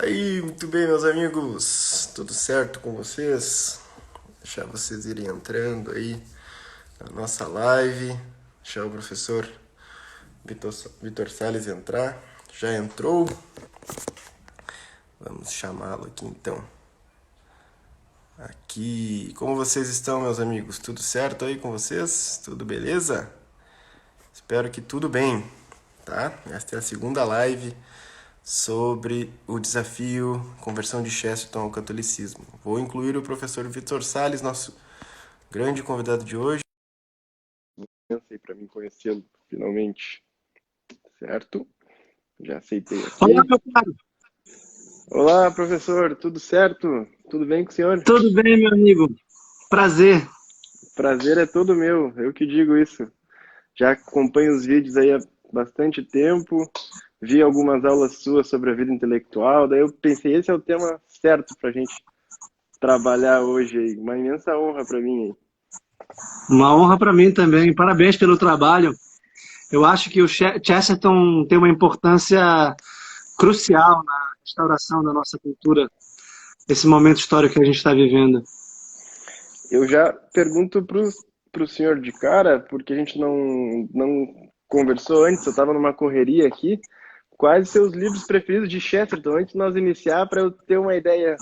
Aí, muito bem, meus amigos, tudo certo com vocês? Deixar vocês irem entrando aí na nossa live, deixar o professor Vitor Sales entrar. Já entrou? Vamos chamá-lo aqui então. Aqui, como vocês estão, meus amigos? Tudo certo aí com vocês? Tudo beleza? Espero que tudo bem, tá? Esta é a segunda live sobre o desafio conversão de Chesterton ao catolicismo. Vou incluir o professor Vitor Sales, nosso grande convidado de hoje. Pensei para mim conhecê-lo finalmente, certo? Já aceitei aqui. Olá, meu caro. Olá, professor, tudo certo? Tudo bem com o senhor? Tudo bem, meu amigo? Prazer. Prazer é todo meu, eu que digo isso. Já acompanho os vídeos aí há bastante tempo, vi algumas aulas suas sobre a vida intelectual, daí eu pensei, esse é o tema certo para a gente trabalhar hoje aí. Uma imensa honra para mim aí. Uma honra para mim também. Parabéns pelo trabalho. Eu acho que o Chesterton tem uma importância crucial na restauração da nossa cultura, esse momento histórico que a gente está vivendo. Eu já pergunto pro senhor de cara, porque a gente não conversou antes, eu estava numa correria aqui. Quais seus livros preferidos de Chesterton, antes de nós iniciar, para eu ter uma ideia?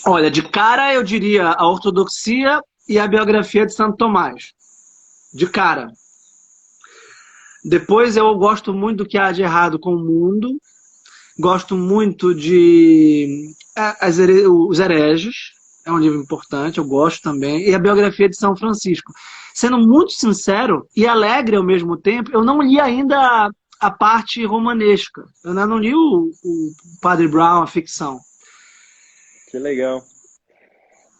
Olha, de cara eu diria a Ortodoxia e a biografia de Santo Tomás. De cara. Depois eu gosto muito do que há de errado com o mundo. Gosto muito de Os Hereges, é um livro importante, eu gosto também. E a biografia de São Francisco. Sendo muito sincero e alegre ao mesmo tempo, eu não li ainda a parte romanesca. Eu ainda não li o Padre Brown, a ficção. Que legal.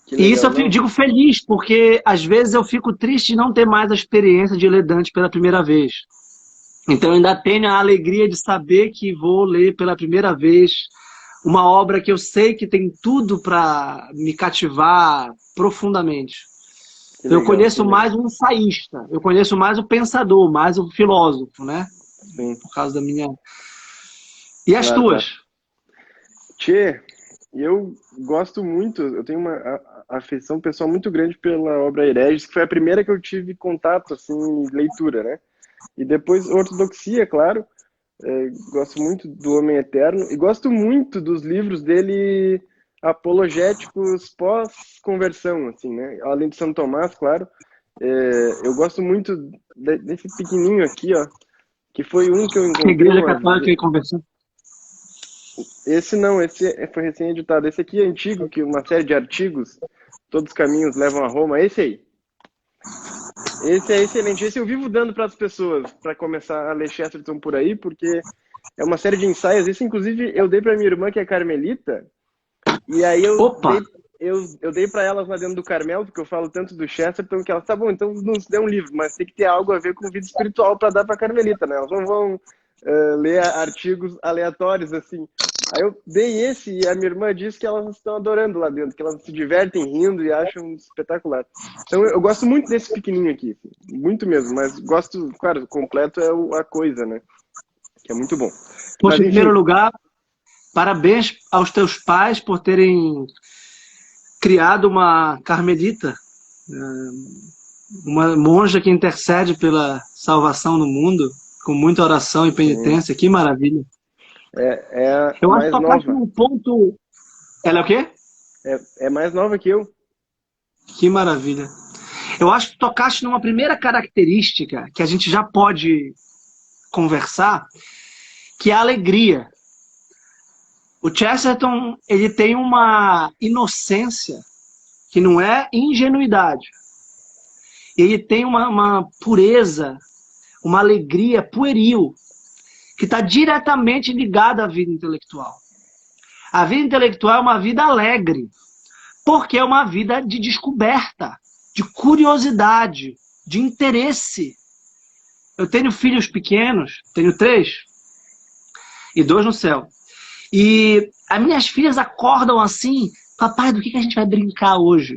Que E isso legal, eu não? digo feliz, porque às vezes eu fico triste de não ter mais a experiência de ler Dante pela primeira vez. Então eu ainda tenho a alegria de saber que vou ler pela primeira vez uma obra que eu sei que tem tudo para me cativar profundamente. Que Eu legal, que conheço legal. mais o ensaísta, eu conheço mais o pensador, mais o filósofo, né? Sim, Por causa da minha... E as claro, claro. tuas? Tchê, eu gosto muito, eu tenho uma afeição pessoal muito grande pela obra Hereges, que foi a primeira que eu tive contato, assim, leitura, né? E depois Ortodoxia, claro. Gosto muito do Homem Eterno e gosto muito dos livros dele apologéticos pós-conversão, assim, né? Além de São Tomás, claro. Eu gosto muito desse pequenininho aqui, ó, que foi um que eu encontrei Igreja uma Católica vez. e Conversão. Esse não, esse foi recém-editado. Esse aqui é antigo, que uma série de artigos, Todos os caminhos levam a Roma. Esse aí. Esse é excelente. Esse eu vivo dando para as pessoas, para começar a ler Chesterton por aí, porque é uma série de ensaios. Esse, inclusive, eu dei para minha irmã, que é carmelita, e aí Opa! eu dei para elas lá dentro do Carmelo, porque eu falo tanto do Chesterton, que elas, tá bom, então nos dê um livro, mas tem que ter algo a ver com vida espiritual para dar para carmelita, né? Elas não vão ler artigos aleatórios, assim. Aí eu dei esse e a minha irmã disse que elas estão adorando lá dentro, que elas se divertem rindo e acham espetacular. Então eu gosto muito desse pequenininho aqui, muito mesmo, mas gosto, claro, o completo é a coisa, né? Que é muito bom. Mas Poxa, em enfim, primeiro lugar, parabéns aos teus pais por terem criado uma carmelita, uma monja que intercede pela salvação no mundo, com muita oração e sim, penitência. Que maravilha. é a Eu acho que mais tocaste nova. num ponto... Ela é o quê? É mais nova que eu. Que maravilha. Eu acho que tocaste numa primeira característica que a gente já pode conversar, que é a alegria. O Chesterton, ele tem uma inocência que não é ingenuidade. Ele tem uma pureza, uma alegria pueril, que está diretamente ligada à vida intelectual. A vida intelectual é uma vida alegre, porque é uma vida de descoberta, de curiosidade, de interesse. Eu tenho filhos pequenos, tenho 3 e 2 no céu. E as minhas filhas acordam assim: papai, do que a gente vai brincar hoje?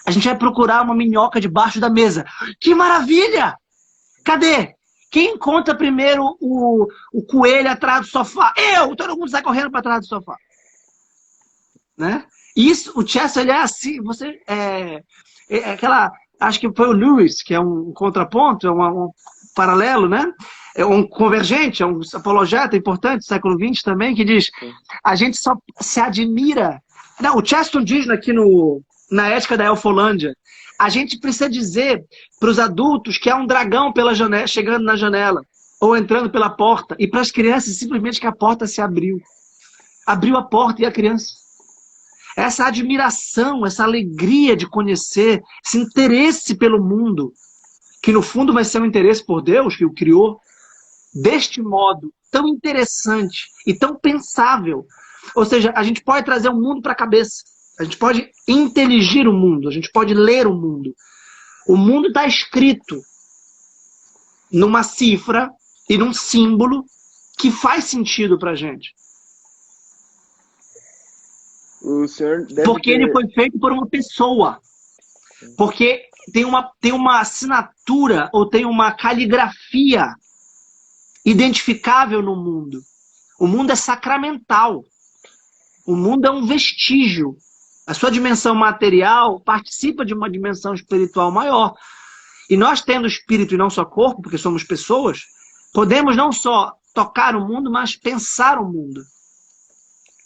A gente vai procurar uma minhoca debaixo da mesa. Que maravilha! Cadê? Quem encontra primeiro o coelho atrás do sofá? Eu! Todo mundo sai correndo para trás do sofá. Né? Isso, o Chester, ele é assim, aquela, acho que foi o Lewis, que é um contraponto, é um paralelo, né? É um convergente, é um apologeta importante do século XX também, que diz, a gente só se admira... Não, o Chesterton diz aqui na Ética da Elfolândia, a gente precisa dizer para os adultos que há um dragão pela janela, chegando na janela, ou entrando pela porta, e para as crianças simplesmente que a porta se abriu. Abriu a porta e a criança. Essa admiração, essa alegria de conhecer, esse interesse pelo mundo, que no fundo vai ser um interesse por Deus, que o criou, deste modo tão interessante e tão pensável. Ou seja, a gente pode trazer o mundo para a cabeça. A gente pode inteligir o mundo, a gente pode ler o mundo. O mundo está escrito numa cifra e num símbolo que faz sentido para a gente. O senhor deve porque ter... ele foi feito por uma pessoa. Porque tem uma assinatura ou tem uma caligrafia identificável no mundo. O mundo é sacramental. O mundo é um vestígio. A sua dimensão material participa de uma dimensão espiritual maior. E nós, tendo espírito e não só corpo, porque somos pessoas, podemos não só tocar o mundo, mas pensar o mundo.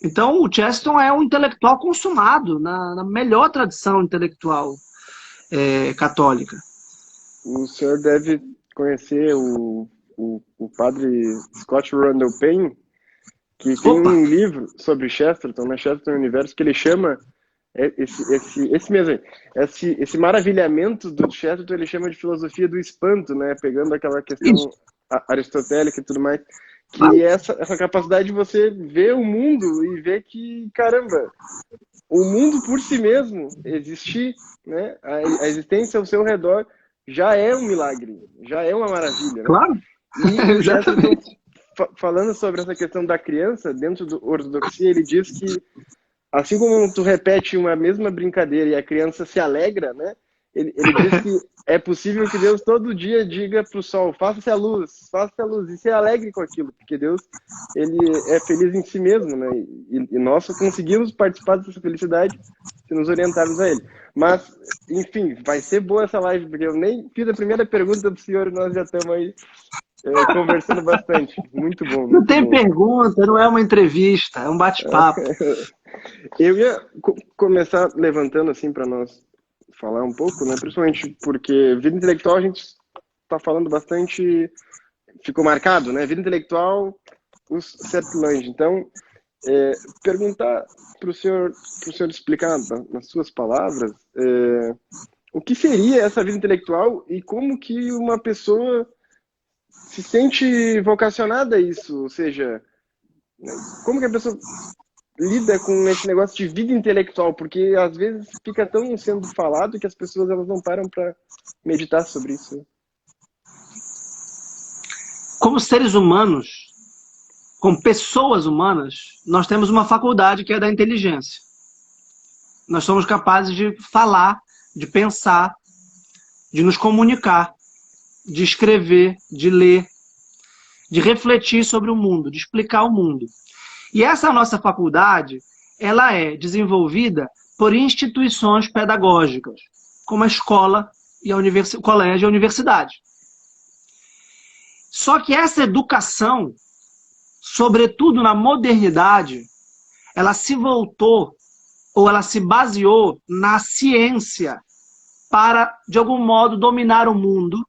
Então, o Chesterton é um intelectual consumado, na melhor tradição intelectual católica. O senhor deve conhecer o padre Scott Randall Payne, que tem um livro sobre Chesterton, né, Chesterton Universo, que ele chama esse mesmo aí, esse maravilhamento do Chesterton, ele chama de filosofia do espanto, né, pegando aquela questão aristotélica e tudo mais, que essa capacidade de você ver o mundo e ver que, caramba, o mundo por si mesmo existir, né, a existência ao seu redor já é um milagre, já é uma maravilha, né? Claro. E o Chesterton, falando sobre essa questão da criança, dentro do Ortodoxia, ele diz que assim como tu repete uma mesma brincadeira e a criança se alegra, né? Ele diz que é possível que Deus todo dia diga para o sol, faça-se a luz, e se alegre com aquilo, porque Deus, ele é feliz em si mesmo, né? E nós só conseguimos participar dessa felicidade se nos orientarmos a ele. Mas, enfim, vai ser boa essa live, porque eu nem fiz a primeira pergunta do senhor e nós já estamos aí conversando bastante. Muito bom. Não tem pergunta, não é uma entrevista, é um bate-papo. Eu ia começar levantando assim para nós falar um pouco, né? Principalmente porque vida intelectual a gente está falando bastante, ficou marcado, né? Vida intelectual, os Sertlange. Então, perguntar para o senhor explicar nas suas palavras o que seria essa vida intelectual e como que uma pessoa se sente vocacionada a isso, ou seja, como que a pessoa lida com esse negócio de vida intelectual, porque às vezes fica tão sendo falado que as pessoas elas não param para meditar sobre isso. Como seres humanos, como pessoas humanas, nós temos uma faculdade que é da inteligência. Nós somos capazes de falar, de pensar, de nos comunicar, de escrever, de ler, de refletir sobre o mundo, de explicar o mundo. E essa nossa faculdade, ela é desenvolvida por instituições pedagógicas, como a escola, e o colégio e a universidade. Só que essa educação, sobretudo na modernidade, ela se voltou, ou ela se baseou na ciência para, de algum modo, dominar o mundo,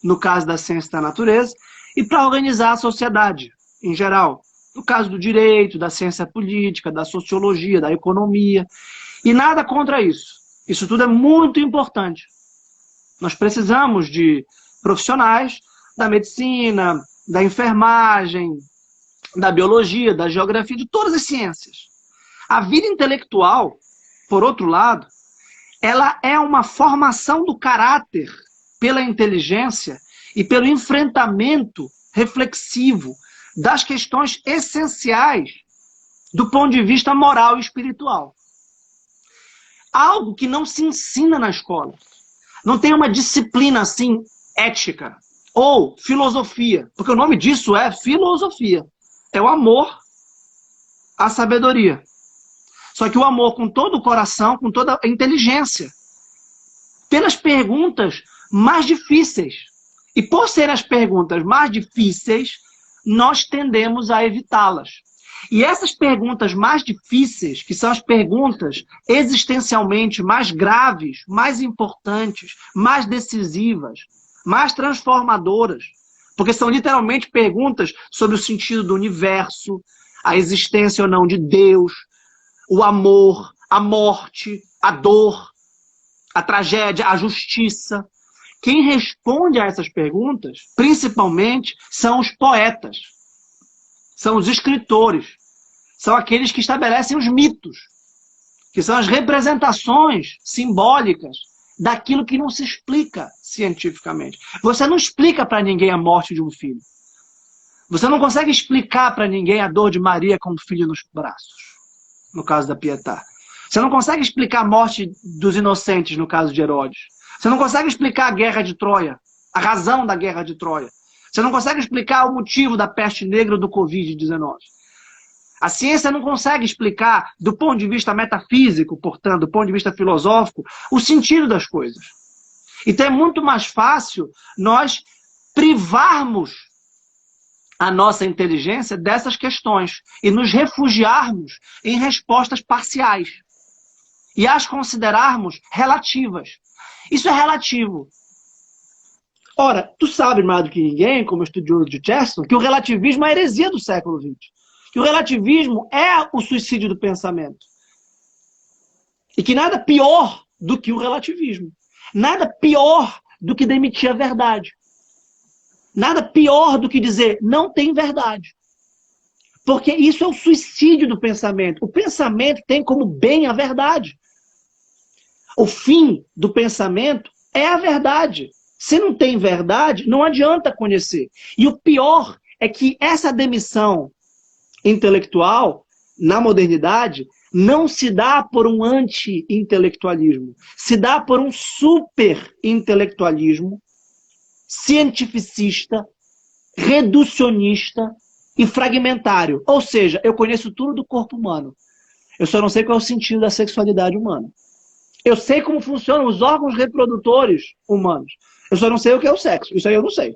no caso da ciência da natureza, e para organizar a sociedade em geral. No caso do direito, da ciência política, da sociologia, da economia. E nada contra isso. Isso tudo é muito importante. Nós precisamos de profissionais da medicina, da enfermagem, da biologia, da geografia, de todas as ciências. A vida intelectual, por outro lado, ela é uma formação do caráter pela inteligência e pelo enfrentamento reflexivo das questões essenciais do ponto de vista moral e espiritual. Algo que não se ensina na escola. Não tem uma disciplina assim ética, Ou filosofia, porque o nome disso é filosofia. É o amor à sabedoria. Só que o amor com todo o coração, com toda a inteligência. Pelas perguntas mais difíceis. E por serem as perguntas mais difíceis, nós tendemos a evitá-las. E essas perguntas mais difíceis, que são as perguntas existencialmente mais graves, mais importantes, mais decisivas, mais transformadoras, porque são literalmente perguntas sobre o sentido do universo, a existência ou não de Deus, o amor, a morte, a dor, a tragédia, a justiça. Quem responde a essas perguntas, principalmente, são os poetas, são os escritores, são aqueles que estabelecem os mitos, que são as representações simbólicas daquilo que não se explica cientificamente. Você não explica para ninguém a morte de um filho. Você não consegue explicar para ninguém a dor de Maria com o filho nos braços, no caso da Pietà. Você não consegue explicar a morte dos inocentes, no caso de Herodes. Você não consegue explicar a guerra de Troia, a razão da guerra de Troia. Você não consegue explicar o motivo da peste negra do Covid-19. A ciência não consegue explicar, do ponto de vista metafísico, portanto, do ponto de vista filosófico, o sentido das coisas. Então é muito mais fácil nós privarmos a nossa inteligência dessas questões e nos refugiarmos em respostas parciais e as considerarmos relativas. Isso é relativo. Ora, tu sabe mais do que ninguém, como estudioso de Chesterton, que o relativismo é a heresia do século XX. Que o relativismo é o suicídio do pensamento. E que nada pior do que o relativismo. Nada pior do que demitir a verdade. Nada pior do que dizer não tem verdade. Porque isso é o suicídio do pensamento. O pensamento tem como bem a verdade. O fim do pensamento é a verdade. Se não tem verdade, não adianta conhecer. E o pior é que essa demissão intelectual, na modernidade, não se dá por um anti-intelectualismo. Se dá por um super-intelectualismo cientificista, reducionista e fragmentário. Ou seja, eu conheço tudo do corpo humano. Eu só não sei qual é o sentido da sexualidade humana. Eu sei como funcionam os órgãos reprodutores humanos. Eu só não sei o que é o sexo. Isso aí eu não sei.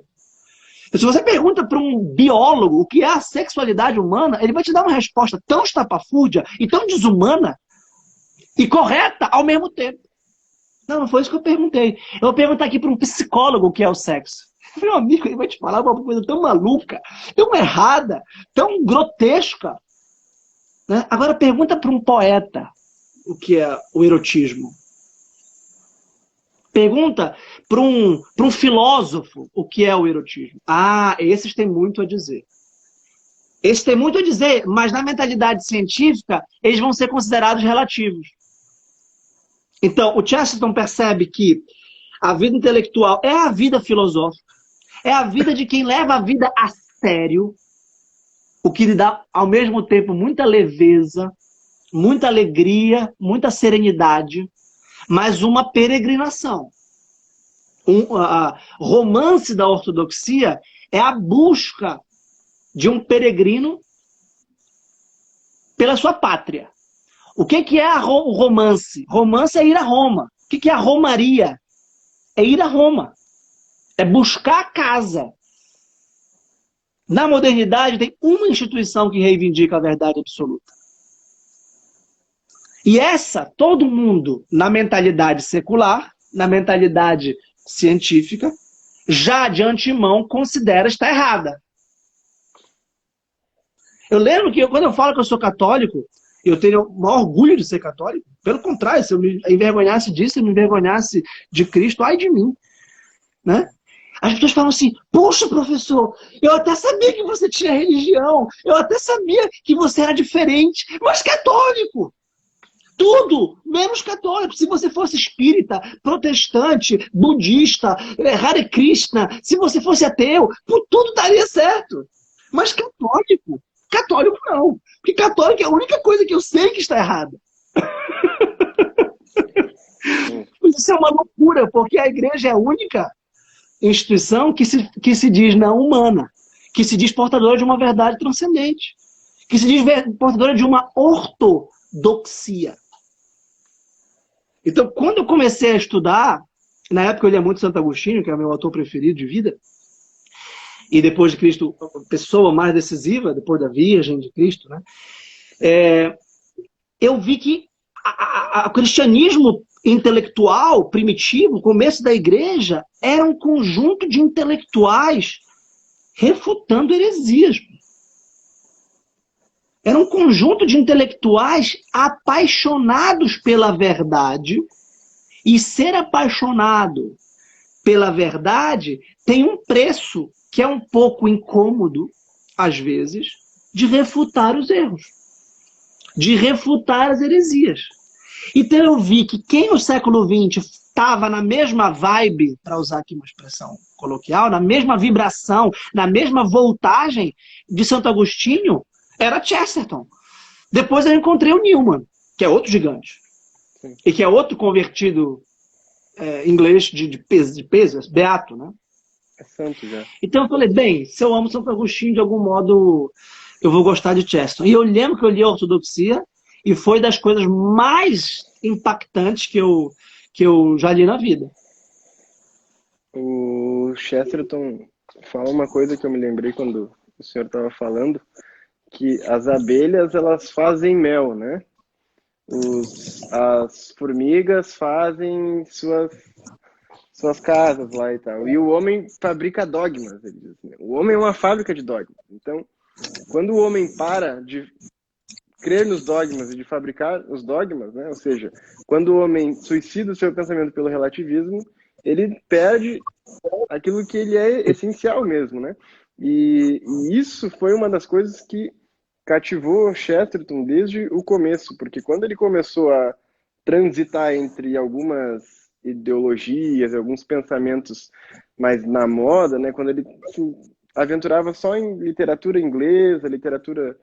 Se você pergunta para um biólogo o que é a sexualidade humana, ele vai te dar uma resposta tão estapafúrdia e tão desumana e correta ao mesmo tempo. Não foi isso que eu perguntei. Eu vou perguntar aqui para um psicólogo o que é o sexo. Meu amigo, ele vai te falar uma coisa tão maluca, tão errada, tão grotesca. Né? Agora pergunta para um poeta o que é o erotismo. Pergunta para um filósofo o que é o erotismo. Ah, esses têm muito a dizer. Esses têm muito a dizer, mas na mentalidade científica, eles vão ser considerados relativos. Então, o Chesterton percebe que a vida intelectual é a vida filosófica, é a vida de quem leva a vida a sério, o que lhe dá, ao mesmo tempo, muita leveza, muita alegria, muita serenidade, mas uma peregrinação. Romance da ortodoxia é a busca de um peregrino pela sua pátria. O que é o romance? Romance é ir a Roma. O que é a romaria? É ir a Roma. É buscar a casa. Na modernidade tem uma instituição que reivindica a verdade absoluta. E essa, todo mundo, na mentalidade secular, na mentalidade científica, já de antemão considera estar errada. Eu lembro que quando eu falo que eu sou católico, eu tenho o maior orgulho de ser católico. Pelo contrário, se eu me envergonhasse disso, se eu me envergonhasse de Cristo, ai de mim. Né? As pessoas falam assim, poxa, professor, eu até sabia que você tinha religião, eu até sabia que você era diferente, mas católico! Tudo, menos católico. Se você fosse espírita, protestante, budista, Hare Krishna, se você fosse ateu, tudo daria certo. Mas católico? Católico não. Porque católico é a única coisa que eu sei que está errada. Isso é uma loucura, porque a igreja é única. instituição que se diz não humana, que se diz portadora de uma verdade transcendente, que se diz portadora de uma ortodoxia. Então, quando eu comecei a estudar, na época eu lia muito Santo Agostinho, que é o meu autor preferido de vida, e depois de Cristo, a pessoa mais decisiva, depois da Virgem de Cristo, né? Eu vi que o cristianismo intelectual primitivo, o começo da igreja, era um conjunto de intelectuais refutando heresias. Era um conjunto de intelectuais apaixonados pela verdade, e ser apaixonado pela verdade tem um preço que é um pouco incômodo, às vezes, de refutar os erros, de refutar as heresias. Então eu vi que quem no século XX estava na mesma vibe, para usar aqui uma expressão coloquial, na mesma vibração, na mesma voltagem de Santo Agostinho, era Chesterton. Depois eu encontrei o Newman, que é outro gigante. Sim. E que é outro convertido inglês de peso, beato, né? É santo já. Então eu falei, bem, se eu amo Santo Agostinho, de algum modo eu vou gostar de Chesterton. E eu lembro que eu li a Ortodoxia e foi das coisas mais impactantes que eu já li na vida. O Chesterton fala uma coisa que eu me lembrei quando o senhor estava falando, que as abelhas, elas fazem mel, né? As formigas fazem suas casas lá e tal. E o homem fabrica dogmas, ele diz, né? O homem é uma fábrica de dogmas. Então, quando o homem para de crer nos dogmas e de fabricar os dogmas, né? Ou seja, quando o homem suicida o seu pensamento pelo relativismo, ele perde aquilo que ele é essencial mesmo, né? E isso foi uma das coisas que cativou Chesterton desde o começo, porque quando ele começou a transitar entre algumas ideologias, alguns pensamentos mais na moda, né? Quando ele se aventurava só em literatura inglesa, literatura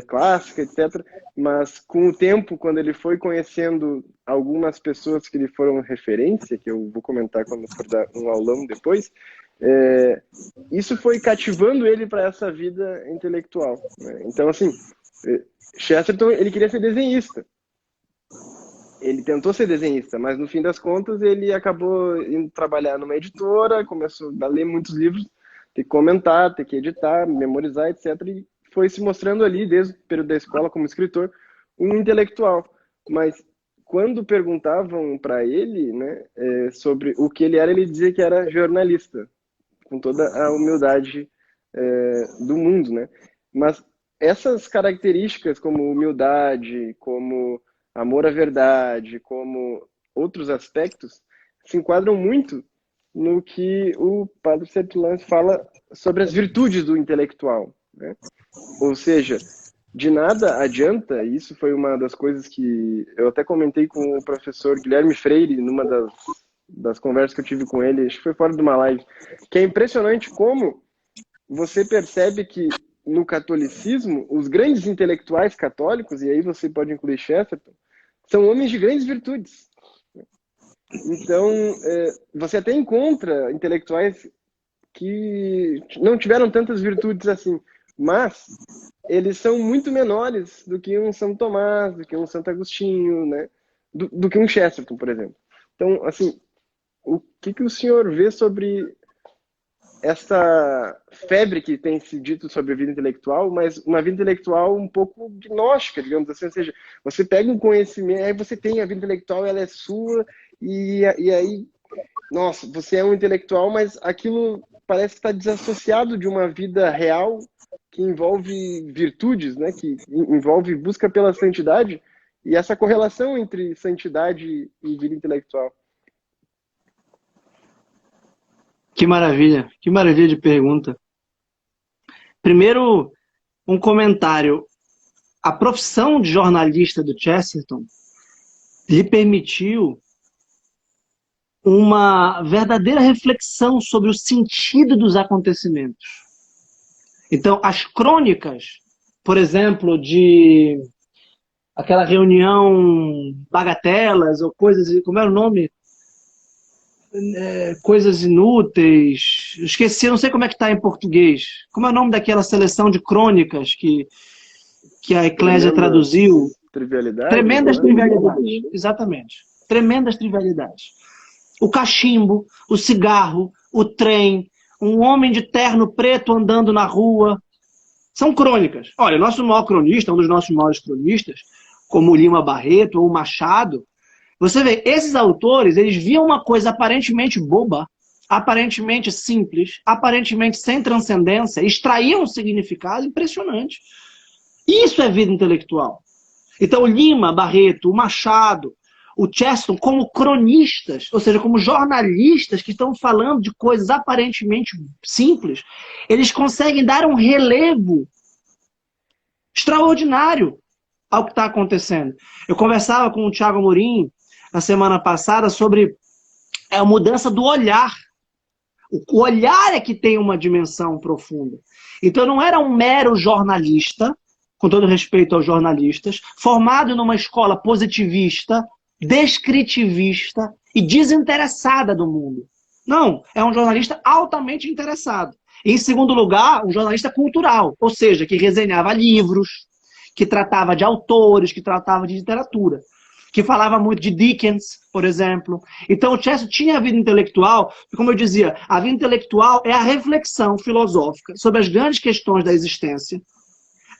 clássica, etc. Mas com o tempo, quando ele foi conhecendo algumas pessoas que lhe foram referência, que eu vou comentar quando for dar um aulão depois, isso foi cativando ele para essa vida intelectual, né? Então, assim, Chesterton, ele queria ser desenhista. Ele tentou ser desenhista, mas no fim das contas ele acabou indo trabalhar numa editora, começou a ler muitos livros, ter que comentar, ter que editar, memorizar, etc. E foi se mostrando ali, desde o período da escola, como escritor, um intelectual. Mas quando perguntavam para ele, né, sobre o que ele era, ele dizia que era jornalista, com toda a humildade do mundo, né? Mas essas características, como humildade, como amor à verdade, como outros aspectos, se enquadram muito no que o Padre Sertulán fala sobre as virtudes do intelectual, né? Ou seja, de nada adianta, e isso foi uma das coisas que eu até comentei com o professor Guilherme Freire, numa das conversas que eu tive com ele, acho que foi fora de uma live, que é impressionante como você percebe que no catolicismo, os grandes intelectuais católicos, e aí você pode incluir Chesterton, são homens de grandes virtudes. Então, você até encontra intelectuais que não tiveram tantas virtudes assim, mas eles são muito menores do que um São Tomás, do que um Santo Agostinho, né? do que um Chesterton, por exemplo. Então, assim, o que o senhor vê sobre essa febre que tem se dito sobre a vida intelectual, mas uma vida intelectual um pouco gnóstica, digamos assim, ou seja, você pega um conhecimento, aí você tem a vida intelectual, ela é sua, e aí, nossa, você é um intelectual, mas aquilo parece que está desassociado de uma vida real que envolve virtudes, né, que envolve busca pela santidade, e essa correlação entre santidade e vida intelectual. Que maravilha de pergunta. Primeiro, um comentário. A profissão de jornalista do Chesterton lhe permitiu uma verdadeira reflexão sobre o sentido dos acontecimentos. Então, as crônicas, por exemplo, de aquela reunião bagatelas ou coisas, como era o nome? coisas inúteis. Esqueci, não sei como é que está em português. Como é o nome daquela seleção de crônicas que a Eclésia traduziu? Trivialidades? Tremendas trivialidades, exatamente. Tremendas trivialidades. O cachimbo, o cigarro, o trem, um homem de terno preto andando na rua. São crônicas. Olha, o nosso maior cronista, um dos nossos maiores cronistas, como o Lima Barreto ou o Machado, você vê, esses autores, eles viam uma coisa aparentemente boba, aparentemente simples, aparentemente sem transcendência, extraíam um significado impressionante. Isso é vida intelectual. Então, o Lima Barreto, o Machado, o Chesterton, como cronistas, ou seja, como jornalistas que estão falando de coisas aparentemente simples, eles conseguem dar um relevo extraordinário ao que está acontecendo. Eu conversava com o Thiago Amorim na semana passada sobre a mudança do olhar. O olhar é que tem uma dimensão profunda. Então não era um mero jornalista, com todo respeito aos jornalistas, formado numa escola positivista, descritivista e desinteressada do mundo. Não, é um jornalista altamente interessado. E, em segundo lugar, um jornalista cultural, ou seja, que resenhava livros, que tratava de autores, que tratava de literatura, que falava muito de Dickens, por exemplo. Então o Chesterton tinha a vida intelectual, e como eu dizia, a vida intelectual é a reflexão filosófica sobre as grandes questões da existência,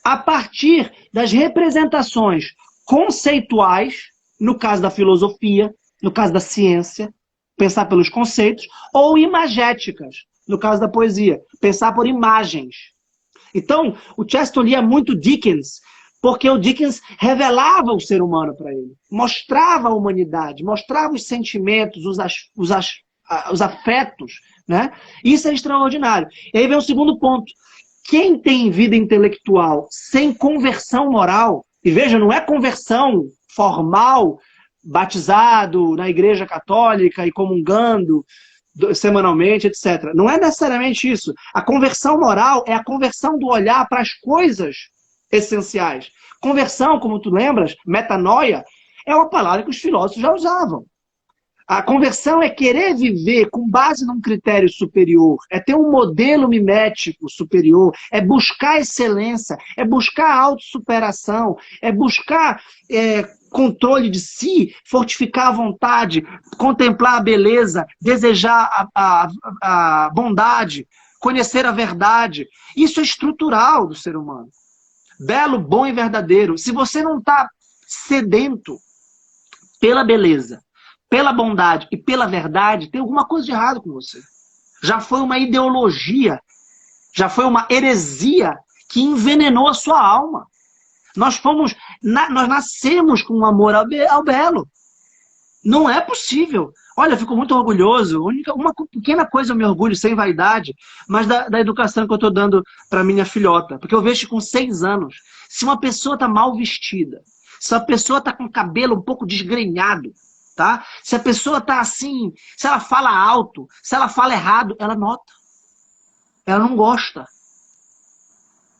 a partir das representações conceituais, no caso da filosofia, no caso da ciência, pensar pelos conceitos, ou imagéticas, no caso da poesia, pensar por imagens. Então, o Chesterton lia muito Dickens, porque o Dickens revelava o ser humano para ele, mostrava a humanidade, mostrava os sentimentos, os afetos, né? Isso é extraordinário. E aí vem o segundo ponto. Quem tem vida intelectual sem conversão moral, e veja, não é conversão formal, batizado na igreja católica e comungando semanalmente, etc. Não é necessariamente isso. A conversão moral é a conversão do olhar para as coisas essenciais. Conversão, como tu lembras, metanoia, é uma palavra que os filósofos já usavam. A conversão é querer viver com base num critério superior, é ter um modelo mimético superior, é buscar excelência, é buscar autossuperação, é buscar controle de si, fortificar a vontade, contemplar a beleza, desejar a bondade, conhecer a verdade. Isso é estrutural do ser humano. Belo, bom e verdadeiro. Se você não está sedento pela beleza, pela bondade e pela verdade, tem alguma coisa de errado com você. Já foi uma ideologia, já foi uma heresia que envenenou a sua alma. Nós nascemos com um amor ao belo. Não é possível. Olha, eu fico muito orgulhoso. Uma pequena coisa eu me orgulho, sem vaidade, mas da educação que eu estou dando para minha filhota. Porque eu vejo que com 6 anos, se uma pessoa está mal vestida, se a pessoa está com o cabelo um pouco desgrenhado, tá? Se a pessoa está assim, se ela fala alto, se ela fala errado, ela nota. Ela não gosta.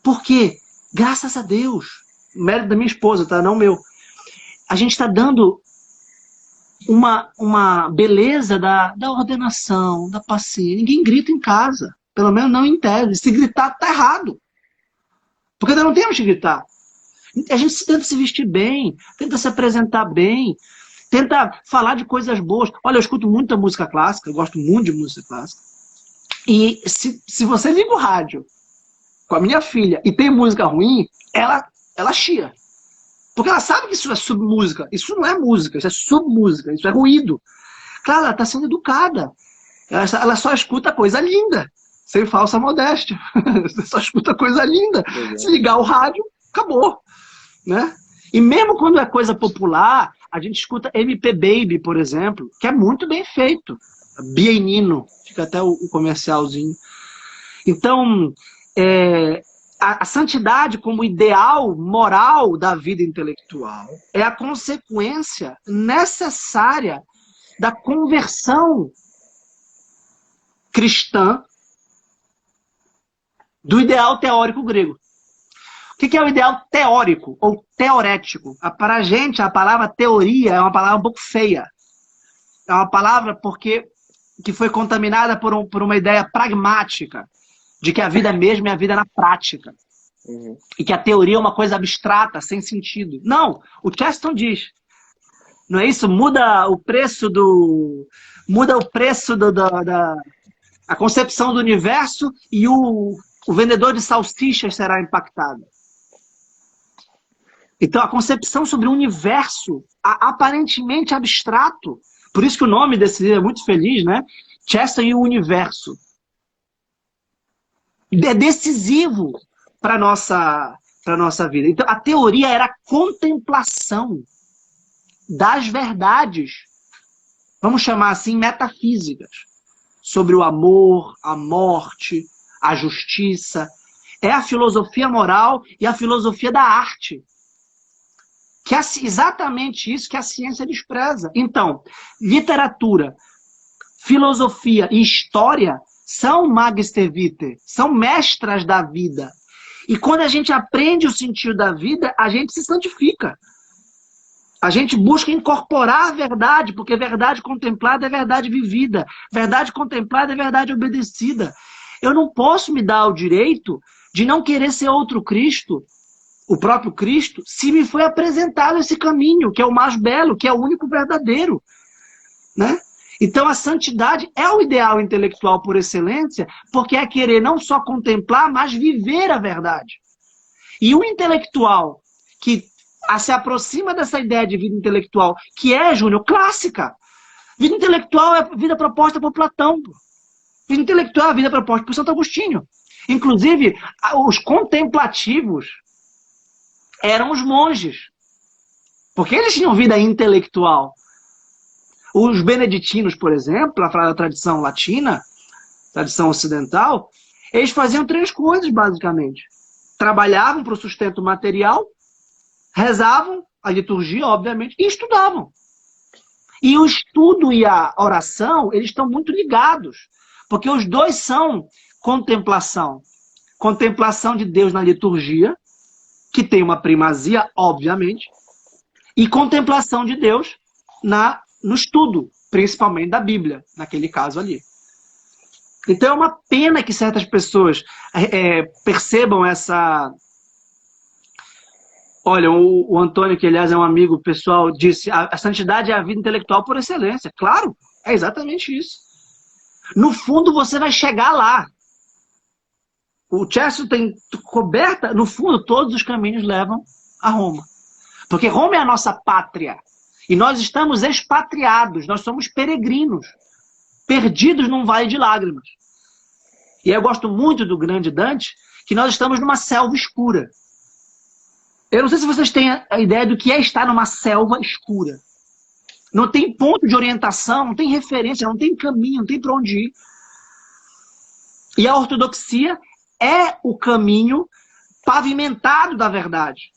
Por quê? Graças a Deus. Mérito da minha esposa, tá? Não meu. A gente está dando uma beleza da ordenação, da paciência. Ninguém grita em casa. Pelo menos não em tese. Se gritar, tá errado. Porque nós não temos que gritar. A gente tenta se vestir bem, tenta se apresentar bem, tenta falar de coisas boas. Olha, eu escuto muita música clássica, eu gosto muito de música clássica. E se você liga o rádio com a minha filha e tem música ruim, ela chia. Porque ela sabe que isso é submúsica. Isso não é música, isso é submúsica, isso é ruído. Claro, ela está sendo educada. Ela só escuta coisa linda, sem falsa modéstia. Você só escuta coisa linda. Se ligar o rádio, acabou. Né? E mesmo quando é coisa popular, a gente escuta MP Baby, por exemplo, que é muito bem feito. Bienino, fica até o comercialzinho. Então, a santidade como ideal moral da vida intelectual é a consequência necessária da conversão cristã do ideal teórico grego. O que é o ideal teórico ou teorético? Para a gente, a palavra teoria é uma palavra um pouco feia. É uma palavra porque que foi contaminada por uma ideia pragmática de que a vida mesmo é a vida na prática. E que a teoria é uma coisa abstrata, sem sentido. Não, o Chesterton diz, não é isso? Muda o preço a concepção do universo e o vendedor de salsichas será impactado. Então, a concepção sobre o universo, aparentemente abstrato, por isso que o nome desse livro é muito feliz, né? Chesterton e o Universo. É decisivo para a nossa vida. Então, a teoria era a contemplação das verdades, vamos chamar assim, metafísicas, sobre o amor, a morte, a justiça. É a filosofia moral e a filosofia da arte. Que é exatamente isso que a ciência despreza. Então, literatura, filosofia e história são magister vitae, são mestras da vida. E quando a gente aprende o sentido da vida, a gente se santifica. A gente busca incorporar a verdade, porque verdade contemplada é verdade vivida. Verdade contemplada é verdade obedecida. Eu não posso me dar o direito de não querer ser outro Cristo, o próprio Cristo, se me foi apresentado esse caminho, que é o mais belo, que é o único verdadeiro. Né? Então a santidade é o ideal intelectual por excelência, porque é querer não só contemplar, mas viver a verdade. E o intelectual que se aproxima dessa ideia de vida intelectual, que é, Júnior, clássica. Vida intelectual é a vida proposta por Platão. Vida intelectual é a vida proposta por Santo Agostinho. Inclusive, os contemplativos eram os monges. Porque eles tinham vida intelectual. Os beneditinos, por exemplo, para falar da tradição latina, tradição ocidental, eles faziam 3 coisas, basicamente. Trabalhavam para o sustento material, rezavam, a liturgia, obviamente, e estudavam. E o estudo e a oração, eles estão muito ligados. Porque os dois são contemplação. Contemplação de Deus na liturgia, que tem uma primazia, obviamente, e contemplação de Deus no estudo, principalmente da Bíblia, naquele caso ali. Então é uma pena que certas pessoas percebam essa... Olha, o Antônio, que aliás é um amigo pessoal, disse a santidade é a vida intelectual por excelência. Claro, é exatamente isso. No fundo, você vai chegar lá. O Chesterton tem coberta, no fundo, todos os caminhos levam a Roma. Porque Roma é a nossa pátria. E nós estamos expatriados, nós somos peregrinos, perdidos num vale de lágrimas. E eu gosto muito do grande Dante, que nós estamos numa selva escura. Eu não sei se vocês têm a ideia do que é estar numa selva escura. Não tem ponto de orientação, não tem referência, não tem caminho, não tem para onde ir. E a ortodoxia é o caminho pavimentado da verdade.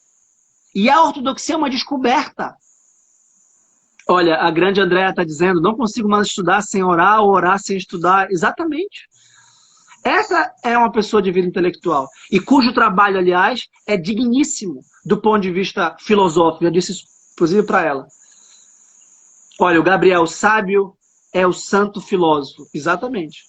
E a ortodoxia é uma descoberta. Olha, a grande Andréa está dizendo, não consigo mais estudar sem orar ou orar sem estudar. Exatamente. Essa é uma pessoa de vida intelectual. E cujo trabalho, aliás, é digníssimo do ponto de vista filosófico. Eu disse isso, inclusive, para ela. Olha, o Gabriel, sábio é o santo filósofo. Exatamente.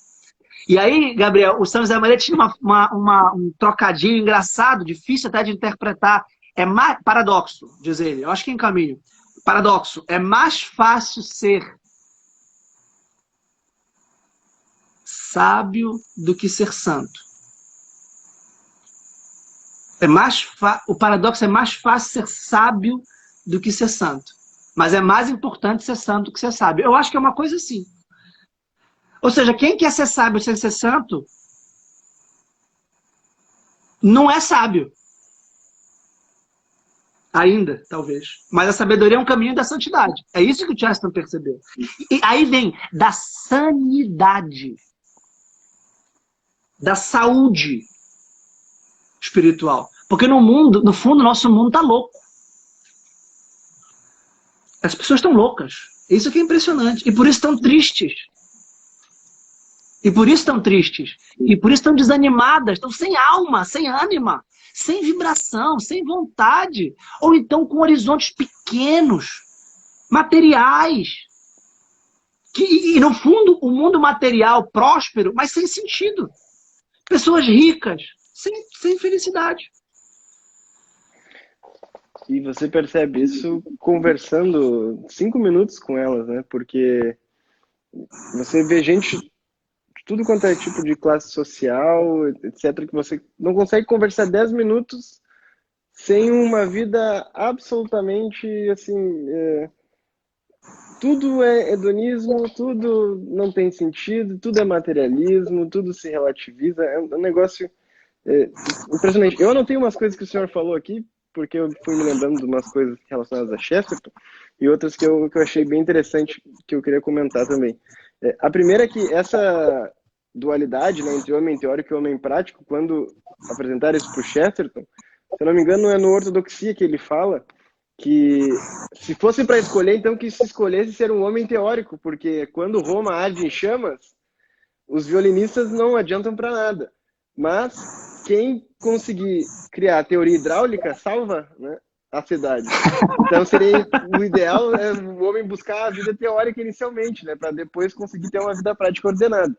E aí, Gabriel, o São José Maria tinha um trocadilho engraçado, difícil até de interpretar. É paradoxo, diz ele. Eu acho que é em caminho. Paradoxo. É mais fácil ser sábio do que ser santo. O paradoxo é mais fácil ser sábio do que ser santo. Mas é mais importante ser santo do que ser sábio. Eu acho que é uma coisa assim. Ou seja, quem quer ser sábio sem ser santo, não é sábio. Ainda, talvez. Mas a sabedoria é um caminho da santidade. É isso que o Chesterton percebeu. E aí vem da sanidade. Da saúde espiritual. Porque no fundo, nosso mundo está louco. As pessoas estão loucas. Isso que é impressionante. E por isso estão tristes. E por isso estão tristes. E por isso estão desanimadas. Estão sem alma, sem ânima, sem vibração, sem vontade. Ou então com horizontes pequenos, materiais. E no fundo, o mundo material próspero, mas sem sentido. Pessoas ricas, sem felicidade. E você percebe isso conversando 5 minutos com elas, né? Porque você vê gente de tudo quanto é tipo de classe social, etc., que você não consegue conversar 10 minutos sem uma vida absolutamente, assim, tudo é hedonismo, tudo não tem sentido, tudo é materialismo, tudo se relativiza. É um negócio impressionante. Eu anotei umas coisas que o senhor falou aqui, porque eu fui me lembrando de umas coisas relacionadas a Chesterton e outras que eu achei bem interessante, que eu queria comentar também. A primeira é que essa dualidade, né, entre homem teórico e homem prático, quando apresentaram isso para o Chesterton, se eu não me engano, é no Ortodoxia que ele fala que se fosse para escolher, então que se escolhesse ser um homem teórico, porque quando Roma arde em chamas, os violinistas não adiantam para nada. Mas quem conseguir criar a teoria hidráulica salva, né, a cidade. Então seria o ideal o homem buscar a vida teórica inicialmente, né, para depois conseguir ter uma vida prática ordenada.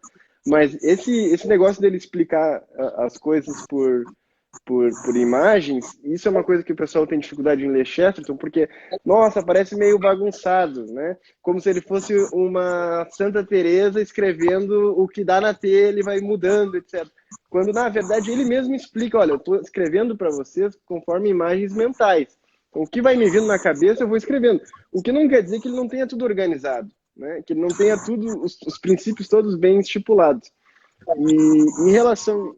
Mas esse negócio dele explicar as coisas por imagens, isso é uma coisa que o pessoal tem dificuldade em ler Chesterton, porque, nossa, parece meio bagunçado, né? Como se ele fosse uma Santa Teresa escrevendo o que dá na telha, ele vai mudando, etc. Quando, na verdade, ele mesmo explica, olha, eu estou escrevendo para vocês conforme imagens mentais. Então, o que vai me vindo na cabeça, eu vou escrevendo. O que não quer dizer que ele não tenha tudo organizado, né? Que ele não tenha tudo, os princípios todos bem estipulados. E em relação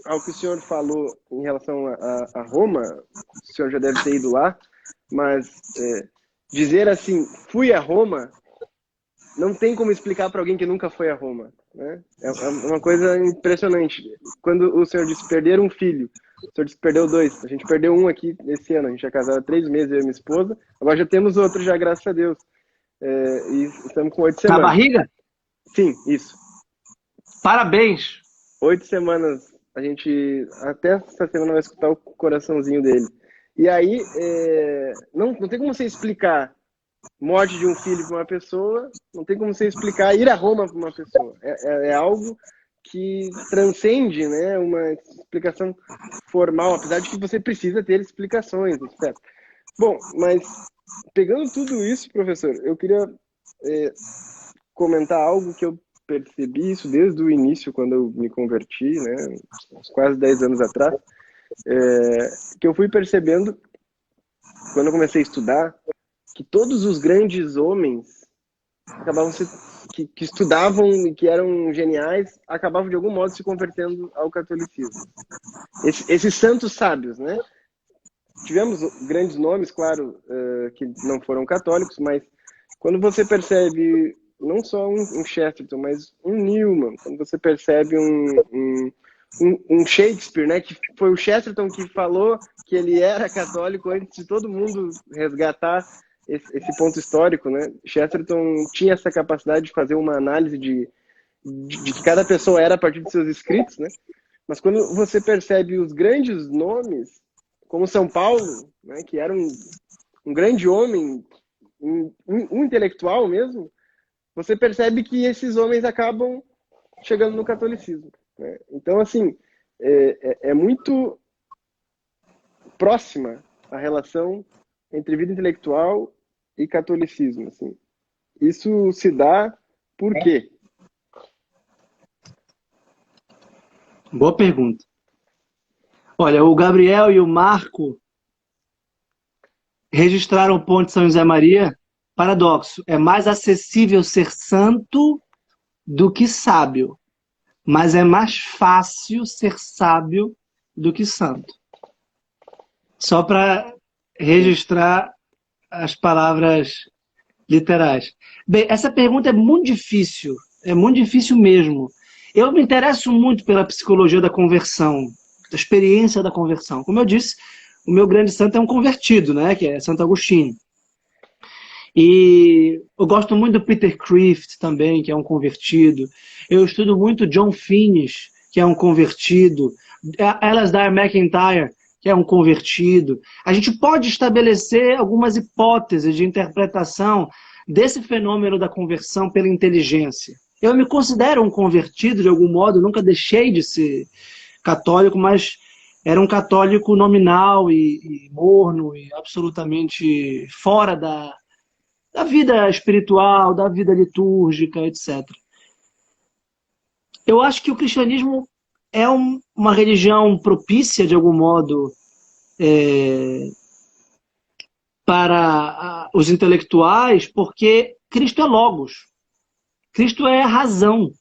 ao que o senhor falou em relação a Roma, o senhor já deve ter ido lá, mas dizer assim, fui a Roma, não tem como explicar para alguém que nunca foi a Roma, né? É uma coisa impressionante. Quando o senhor disse perder um filho, o senhor disse perdeu 2, a gente perdeu um aqui esse ano, a gente é casado há 3 meses, eu e minha esposa, agora já temos outro já, graças a Deus. E estamos com 8 semanas. Na barriga? Sim, isso. Parabéns! 8 semanas. A gente até essa semana vai escutar o coraçãozinho dele. E aí, não tem como você explicar morte de um filho para uma pessoa, não tem como você explicar ir a Roma para uma pessoa. É algo que transcende, né, uma explicação formal, apesar de que você precisa ter explicações, etc. Bom, mas pegando tudo isso, professor, eu queria comentar algo que eu percebi isso desde o início, quando eu me converti, né, uns quase 10 anos atrás, que eu fui percebendo, quando eu comecei a estudar, que todos os grandes homens acabavam que estudavam e que eram geniais, acabavam de algum modo se convertendo ao catolicismo. Esses santos sábios, né? Tivemos grandes nomes, claro, que não foram católicos, mas quando você percebe não só um Chesterton, mas um Newman, quando você percebe um Shakespeare, né, que foi o Chesterton que falou que ele era católico antes de todo mundo resgatar esse ponto histórico, né? Chesterton tinha essa capacidade de fazer uma análise de que cada pessoa era a partir de seus escritos, né? Mas quando você percebe os grandes nomes, como São Paulo, né, que era um grande homem, um intelectual mesmo, você percebe que esses homens acabam chegando no catolicismo, né? Então, assim, é muito próxima a relação entre vida intelectual e catolicismo, assim. Isso se dá por quê? Boa pergunta. Olha, o Gabriel e o Marco registraram o Ponte São José Maria. Paradoxo, é mais acessível ser santo do que sábio, mas é mais fácil ser sábio do que santo. Só para registrar as palavras literais. Bem, essa pergunta é muito difícil mesmo. Eu me interesso muito pela psicologia da conversão, da experiência da conversão. Como eu disse, o meu grande santo é um convertido, né, que é Santo Agostinho. E eu gosto muito do Peter Kreeft também, que é um convertido. Eu estudo muito John Finnis, que é um convertido. Alasdair MacIntyre, que é um convertido. A gente pode estabelecer algumas hipóteses de interpretação desse fenômeno da conversão pela inteligência. Eu me considero um convertido de algum modo, nunca deixei de ser católico, mas era um católico nominal e morno e absolutamente fora da vida espiritual, da vida litúrgica, etc. Eu acho que o cristianismo é uma religião propícia, de algum modo, para os intelectuais, porque Cristo é logos, Cristo é razão,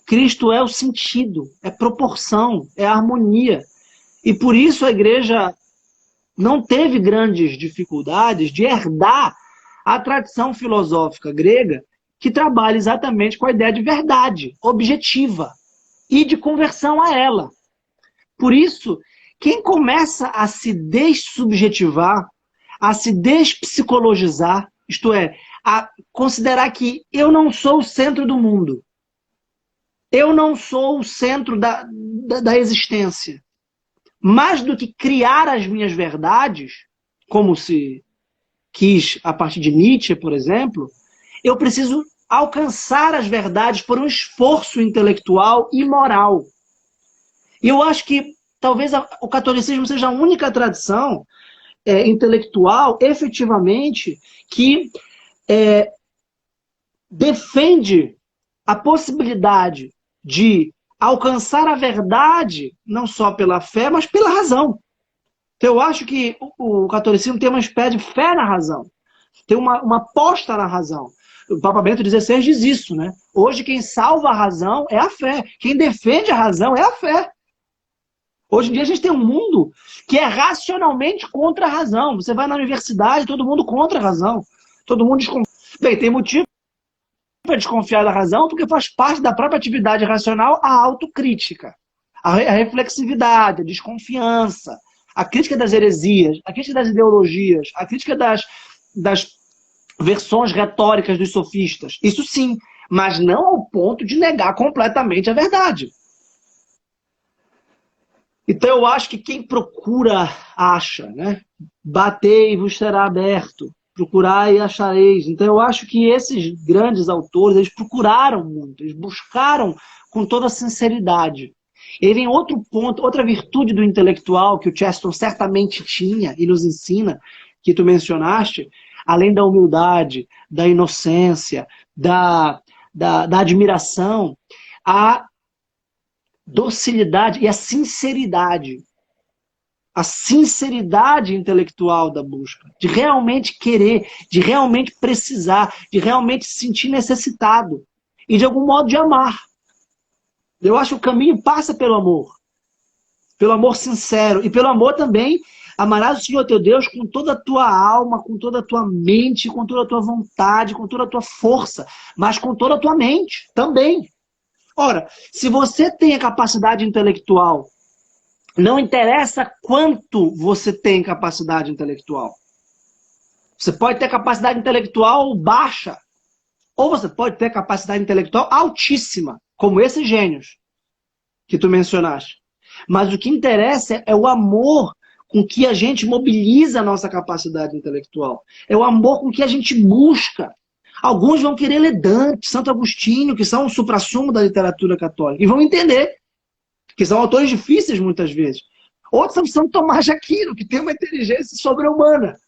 Cristo é o sentido, é proporção, é harmonia. E por isso a igreja não teve grandes dificuldades de herdar a tradição filosófica grega que trabalha exatamente com a ideia de verdade, objetiva, e de conversão a ela. Por isso, quem começa a se dessubjetivar, a se despsicologizar, isto é, a considerar que eu não sou o centro do mundo, eu não sou o centro da existência, mais do que criar as minhas verdades, como se quis a partir de Nietzsche, por exemplo, eu preciso alcançar as verdades por um esforço intelectual e moral. E eu acho que talvez o catolicismo seja a única tradição intelectual, efetivamente, que defende a possibilidade de alcançar a verdade, não só pela fé, mas pela razão. Então, eu acho que o catolicismo tem uma espécie de fé na razão, tem uma aposta na razão. O Papa Bento XVI diz isso, né? Hoje quem salva a razão é a fé, quem defende a razão é a fé. Hoje em dia a gente tem um mundo que é racionalmente contra a razão. Você vai na universidade, todo mundo contra a razão. Todo mundo desconfia. Bem, tem motivo para desconfiar da razão, porque faz parte da própria atividade racional a autocrítica, a reflexividade, a desconfiança, a crítica das heresias, a crítica das ideologias, a crítica das versões retóricas dos sofistas. Isso sim, mas não ao ponto de negar completamente a verdade. Então eu acho que quem procura, acha, né? Batei e vos será aberto, procurai e achareis. Então eu acho que esses grandes autores, eles procuraram muito, eles buscaram com toda sinceridade. E aí vem outro ponto, outra virtude do intelectual que o Chesterton certamente tinha e nos ensina, que tu mencionaste, além da humildade, da inocência, da admiração, a docilidade e a sinceridade. A sinceridade intelectual da busca, de realmente querer, de realmente precisar, de realmente se sentir necessitado e de algum modo de amar. Eu acho que o caminho passa pelo amor sincero e pelo amor também. Amarás o Senhor teu Deus com toda a tua alma, com toda a tua mente, com toda a tua vontade, com toda a tua força, mas com toda a tua mente também. Ora, se você tem a capacidade intelectual, não interessa quanto você tem capacidade intelectual. Você pode ter capacidade intelectual baixa, ou você pode ter capacidade intelectual altíssima, como esses gênios que tu mencionaste. Mas o que interessa é o amor com que a gente mobiliza a nossa capacidade intelectual. É o amor com que a gente busca. Alguns vão querer ler Dante, Santo Agostinho, que são o suprassumo da literatura católica, e vão entender que são autores difíceis muitas vezes. Outros são Santo Tomás de Aquino, que tem uma inteligência sobre-humana.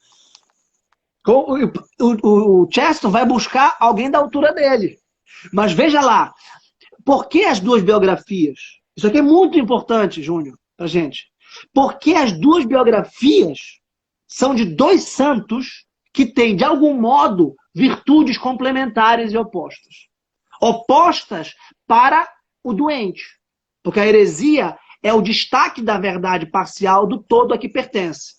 O Chesterton vai buscar alguém da altura dele. Mas veja lá, por que as duas biografias? Isso aqui é muito importante, Júnior, pra gente. Por que as duas biografias são de dois santos que têm, de algum modo, virtudes complementares e opostas? Opostas para o doente. Porque a heresia é o destaque da verdade parcial do todo a que pertence.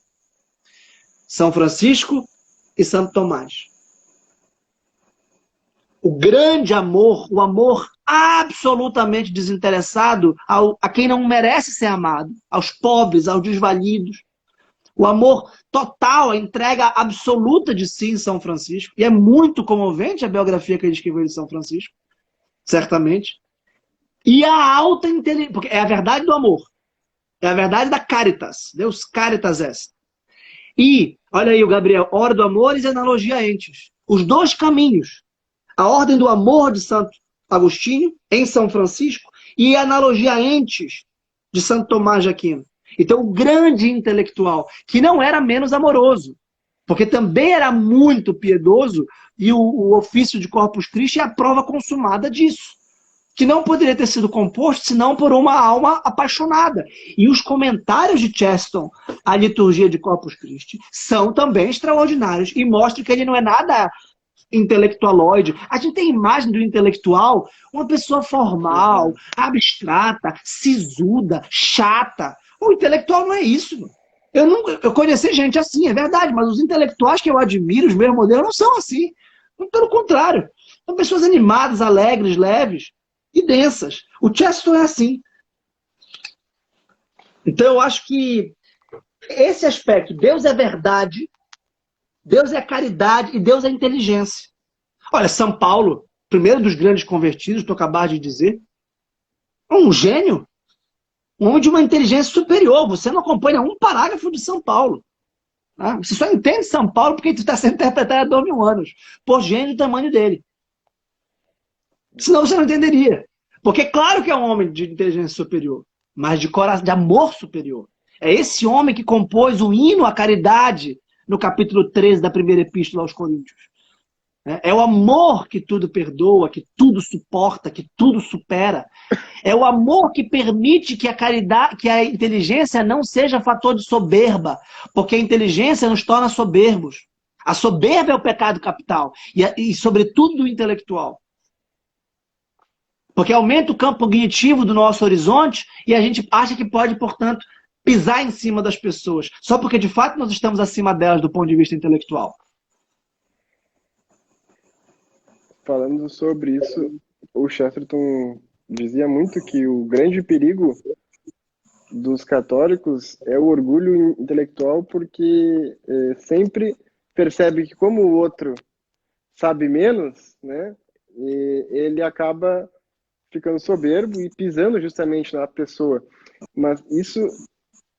São Francisco e Santo Tomás. O grande amor, o amor absolutamente desinteressado a quem não merece ser amado, aos pobres, aos desvalidos. O amor total, a entrega absoluta de si em São Francisco. E é muito comovente a biografia que ele escreveu de São Francisco, certamente. E a alta inteligência, porque é a verdade do amor. É a verdade da caritas. Deus caritas est. E, olha aí o Gabriel, hora do amor e analogia entes. os dois caminhos. A ordem do amor de Santo Agostinho, em São Francisco, e a analogia entes de Santo Tomás de Aquino. Então, o grande intelectual, que não era menos amoroso, porque também era muito piedoso, e o ofício de Corpus Christi é a prova consumada disso, que não poderia ter sido composto senão por uma alma apaixonada. E os comentários de Chesterton à liturgia de Corpus Christi são também extraordinários e mostram que ele não é nada intelectualoide. A gente tem a imagem do intelectual, uma pessoa formal, abstrata, sisuda, chata. O intelectual não é isso. Eu conheci gente assim, é verdade, mas os intelectuais que eu admiro, os meus modelos, não são assim. Pelo contrário. São pessoas animadas, alegres, leves e densas. O Chesterton é assim. Então eu acho que esse aspecto, Deus é verdade, Deus é caridade e Deus é inteligência. Olha, São Paulo, primeiro dos grandes convertidos, tu acabaste de dizer, é um gênio, um homem de uma inteligência superior. Você não acompanha um parágrafo de São Paulo. Tá? Você só entende São Paulo porque tu está sendo interpretado há 2000 anos, por gênio do tamanho dele. Senão você não entenderia. Porque claro que é um homem de inteligência superior, mas de coração, de amor superior. É esse homem que compôs o hino à caridade no capítulo 13 da primeira epístola aos Coríntios. É o amor que tudo perdoa, que tudo suporta, que tudo supera. É o amor que permite que a caridade, que a inteligência não seja fator de soberba, porque a inteligência nos torna soberbos. A soberba é o pecado capital e sobretudo do intelectual. Porque aumenta o campo cognitivo do nosso horizonte e a gente acha que pode, portanto, pisar em cima das pessoas, só porque de fato nós estamos acima delas do ponto de vista intelectual. Falando sobre isso, o Chesterton dizia muito que o grande perigo dos católicos é o orgulho intelectual, porque sempre percebe que como o outro sabe menos, né, ele acaba ficando soberbo e pisando justamente na pessoa. Mas isso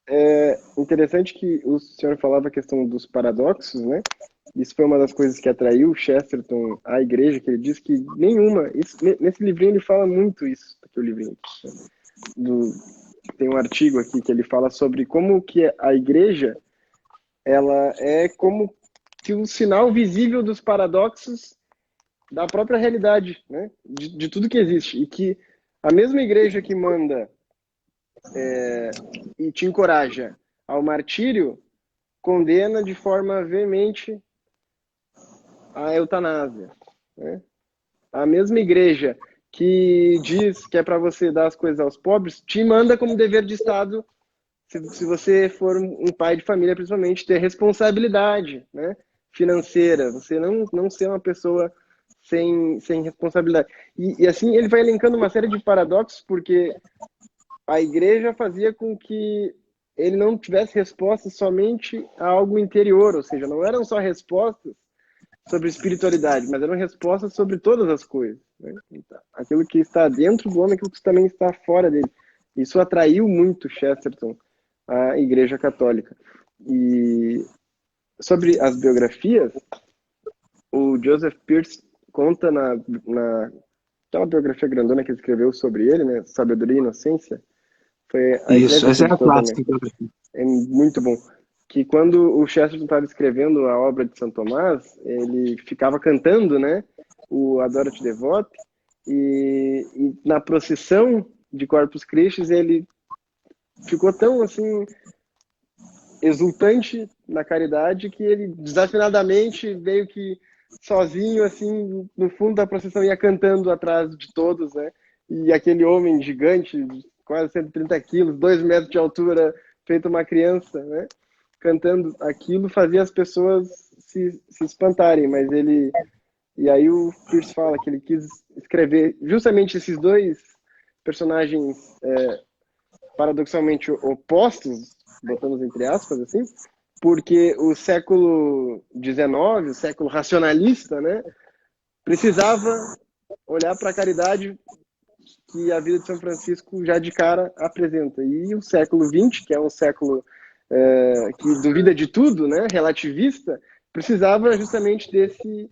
é interessante, que o senhor falava a questão dos paradoxos, né? Isso foi uma das coisas que atraiu Chesterton à igreja, que ele diz que nenhuma... Nesse livrinho ele fala muito isso, aqui o livrinho. Tem um artigo aqui que ele fala sobre como que a igreja, ela é como que um sinal visível dos paradoxos da própria realidade, né? De tudo que existe. E que a mesma igreja que manda e te encoraja ao martírio, condena de forma veemente a eutanásia, né? A mesma igreja que diz que é para você dar as coisas aos pobres, te manda como dever de Estado, se você for um pai de família, principalmente, ter responsabilidade, né, financeira, você não ser uma pessoa sem responsabilidade. E assim ele vai elencando uma série de paradoxos, porque a igreja fazia com que ele não tivesse respostas somente a algo interior, ou seja, não eram só respostas sobre espiritualidade, mas eram respostas sobre todas as coisas, né? Então, aquilo que está dentro do homem, aquilo que também está fora dele. Isso atraiu muito Chesterton à Igreja Católica. E sobre as biografias, o Joseph Pearce conta aquela biografia grandona que ele escreveu sobre ele, né? Sabedoria e Inocência. Foi Isso, essa é a clássica. É muito bom. Que quando o Chesterton estava escrevendo a obra de Santo Tomás, ele ficava cantando, né, o Adoro-te Devote, e na procissão de Corpus Christi ele ficou tão assim exultante na caridade que ele desafinadamente veio que sozinho assim no fundo da procissão ia cantando atrás de todos, né? E aquele homem gigante, quase 130 quilos, 2 metros de altura, feito uma criança, né, cantando aquilo, fazia as pessoas se espantarem, mas ele... E aí o Pearce fala que ele quis escrever justamente esses dois personagens paradoxalmente opostos, botamos entre aspas, assim, porque o século XIX, o século racionalista, né, precisava olhar para a caridade que a vida de São Francisco já de cara apresenta. E o século XX, que é um século que duvida de tudo, né, relativista, precisava justamente desse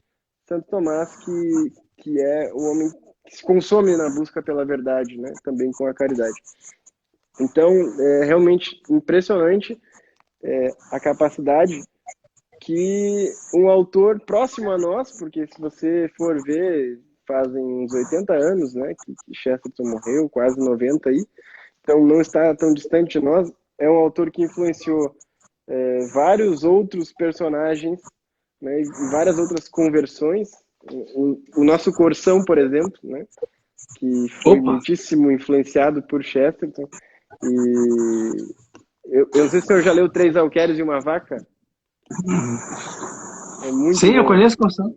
Santo Tomás, que é o homem que se consome na busca pela verdade, né? Também com a caridade. Então, é realmente impressionante a capacidade que um autor próximo a nós, porque se você for ver, fazem uns 80 anos, né, que Chesterton morreu, quase 90 aí, então não está tão distante de nós, é um autor que influenciou vários outros personagens, né, e várias outras conversões. O nosso Corsão, por exemplo, né, que foi muitíssimo influenciado por Chesterton. E eu não sei se o senhor já leu Três Alqueires e uma Vaca. É muito Sim, bom. eu conheço o Corsão.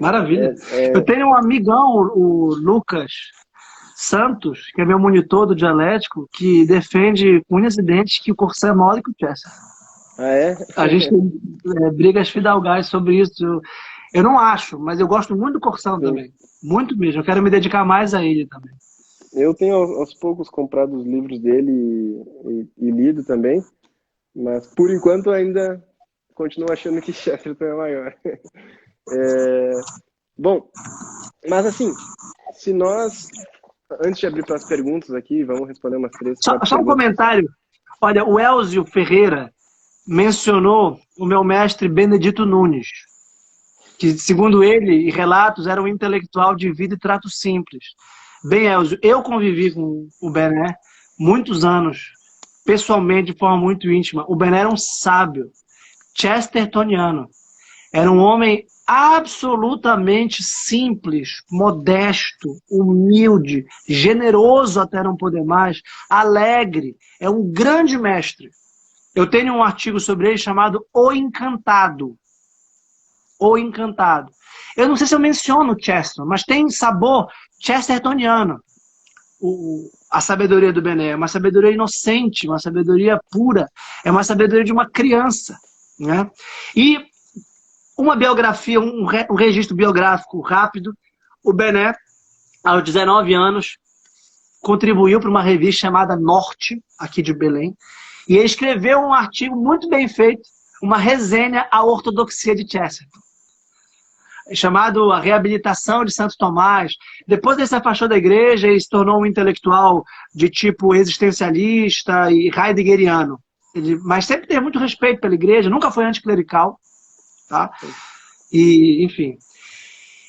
Maravilha. Eu tenho um amigão, o Lucas Santos, que é meu monitor do dialético, que defende com unhas e dentes que o Corsão é maior do que o Chesterton. Ah, é? A gente tem brigas fidalgais sobre isso. Eu não acho, mas eu gosto muito do Corsão também. Muito mesmo. Eu quero me dedicar mais a ele também. Eu tenho aos poucos comprado os livros dele e lido também, mas por enquanto ainda continuo achando que Chesterton é maior. Bom, mas assim, se nós, antes de abrir para as perguntas aqui, vamos responder umas 3, 4 Só um comentário. Olha, o Elzio Ferreira mencionou o meu mestre Benedito Nunes, que, segundo ele e relatos, era um intelectual de vida e trato simples. Bem, Elzio, eu convivi com o Bené muitos anos, pessoalmente, de forma muito íntima. O Bené era um sábio, chestertoniano. Era um homem absolutamente simples, modesto, humilde, generoso até não poder mais, alegre. É um grande mestre. Eu tenho um artigo sobre ele chamado O Encantado. O Encantado. Eu não sei se eu menciono Chesterton, mas tem sabor chestertoniano. A sabedoria do Bené é uma sabedoria inocente, uma sabedoria pura, é uma sabedoria de uma criança, né? E uma biografia, um registro biográfico rápido, o Bené, aos 19 anos, contribuiu para uma revista chamada Norte, aqui de Belém, e ele escreveu um artigo muito bem feito, uma resenha à ortodoxia de Chesterton, chamado A Reabilitação de Santo Tomás. Depois ele se afastou da igreja e se tornou um intelectual de tipo existencialista e heideggeriano. Mas sempre teve muito respeito pela igreja, nunca foi anticlerical. Tá? E, enfim.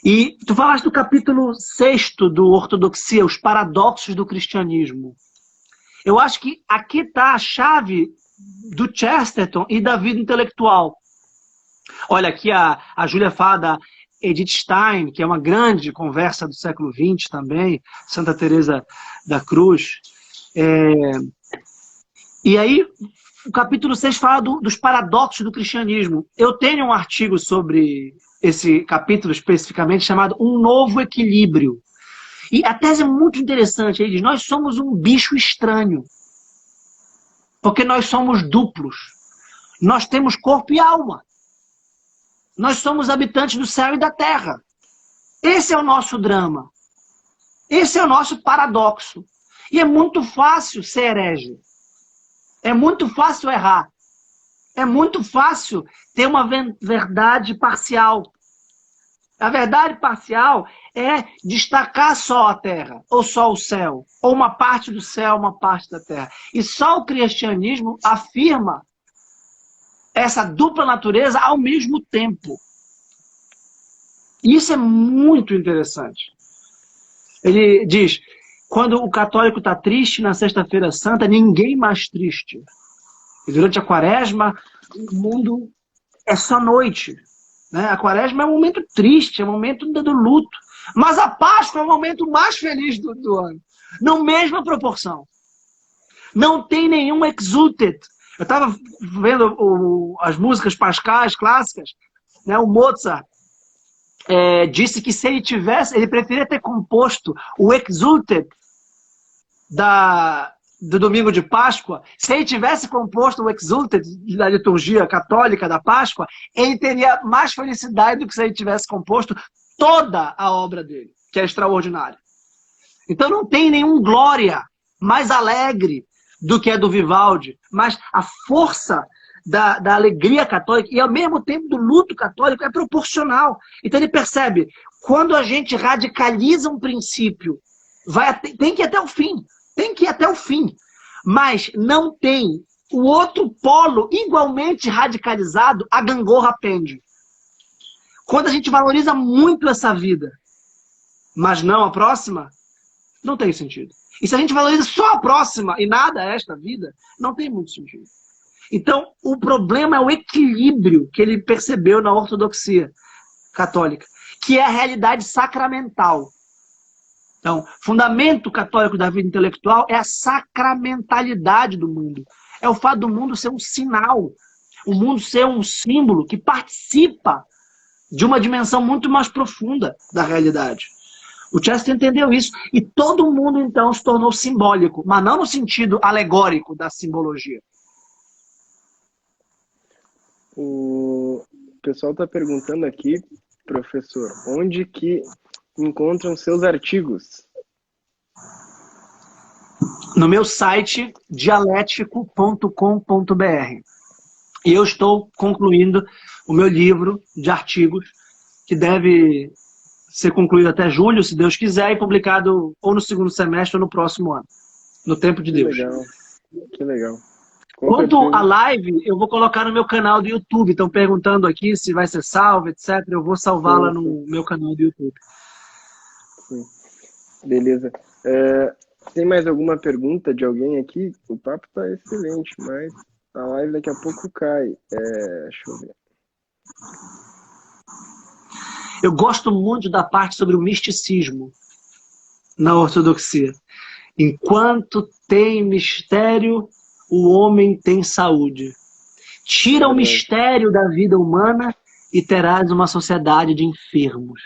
E tu falaste do capítulo 6º do Ortodoxia, os paradoxos do cristianismo. Eu acho que aqui está a chave do Chesterton e da vida intelectual. Olha, aqui a Júlia fala da Edith Stein, que é uma grande conversa do século XX também, Santa Teresa da Cruz. E aí, o capítulo 6 fala dos paradoxos do cristianismo. Eu tenho um artigo sobre esse capítulo especificamente chamado Um Novo Equilíbrio. E a tese é muito interessante. Ele diz, nós somos um bicho estranho. Porque nós somos duplos. Nós temos corpo e alma. Nós somos habitantes do céu e da terra. Esse é o nosso drama. Esse é o nosso paradoxo. E é muito fácil ser herege. É muito fácil errar. É muito fácil ter uma verdade parcial. A verdade parcial é destacar só a terra, ou só o céu, ou uma parte do céu, uma parte da terra. E só o cristianismo afirma essa dupla natureza ao mesmo tempo. E isso é muito interessante. Ele diz, quando o católico está triste na Sexta-feira Santa, ninguém mais triste. E durante a Quaresma, o mundo é só noite. Né? A Quaresma é um momento triste, é um momento do luto. Mas a Páscoa é o momento mais feliz do ano. Na mesma proporção. Não tem nenhum exulted. Eu estava vendo as músicas pascais clássicas, né? O Mozart disse que se ele tivesse, ele preferia ter composto o exulted do domingo de Páscoa. Se ele tivesse composto o exulted da liturgia católica da Páscoa, ele teria mais felicidade do que se ele tivesse composto toda a obra dele, que é extraordinária. Então não tem nenhum glória mais alegre do que a do Vivaldi, mas a força da alegria católica e ao mesmo tempo do luto católico é proporcional. Então ele percebe, quando a gente radicaliza um princípio, tem que ir até o fim. Tem que ir até o fim. Mas não tem o outro polo igualmente radicalizado, a gangorra pende. Quando a gente valoriza muito essa vida, mas não a próxima, não tem sentido. E se a gente valoriza só a próxima e nada esta vida, não tem muito sentido. Então, o problema é o equilíbrio que ele percebeu na ortodoxia católica, que é a realidade sacramental. Então, fundamento católico da vida intelectual é a sacramentalidade do mundo. É o fato do mundo ser um sinal, o mundo ser um símbolo que participa de uma dimensão muito mais profunda da realidade. O Chester entendeu isso. E todo mundo, então, se tornou simbólico, mas não no sentido alegórico da simbologia. O pessoal está perguntando aqui, professor, onde que encontram seus artigos? No meu site, dialético.com.br. E eu estou concluindo o meu livro de artigos, que deve ser concluído até julho, se Deus quiser, e publicado ou no segundo semestre ou no próximo ano, no tempo de Deus. Que legal, que legal. Quanto à live, eu vou colocar no meu canal do YouTube. Estão perguntando aqui se vai ser salvo, etc. Eu vou salvá-la no meu canal do YouTube. Sim. Beleza. Tem mais alguma pergunta de alguém aqui? O papo tá excelente, mas a live daqui a pouco cai. Deixa eu ver. Eu gosto muito da parte sobre o misticismo na ortodoxia. Enquanto tem mistério, o homem tem saúde. Tira o mistério da vida humana e terás uma sociedade de enfermos.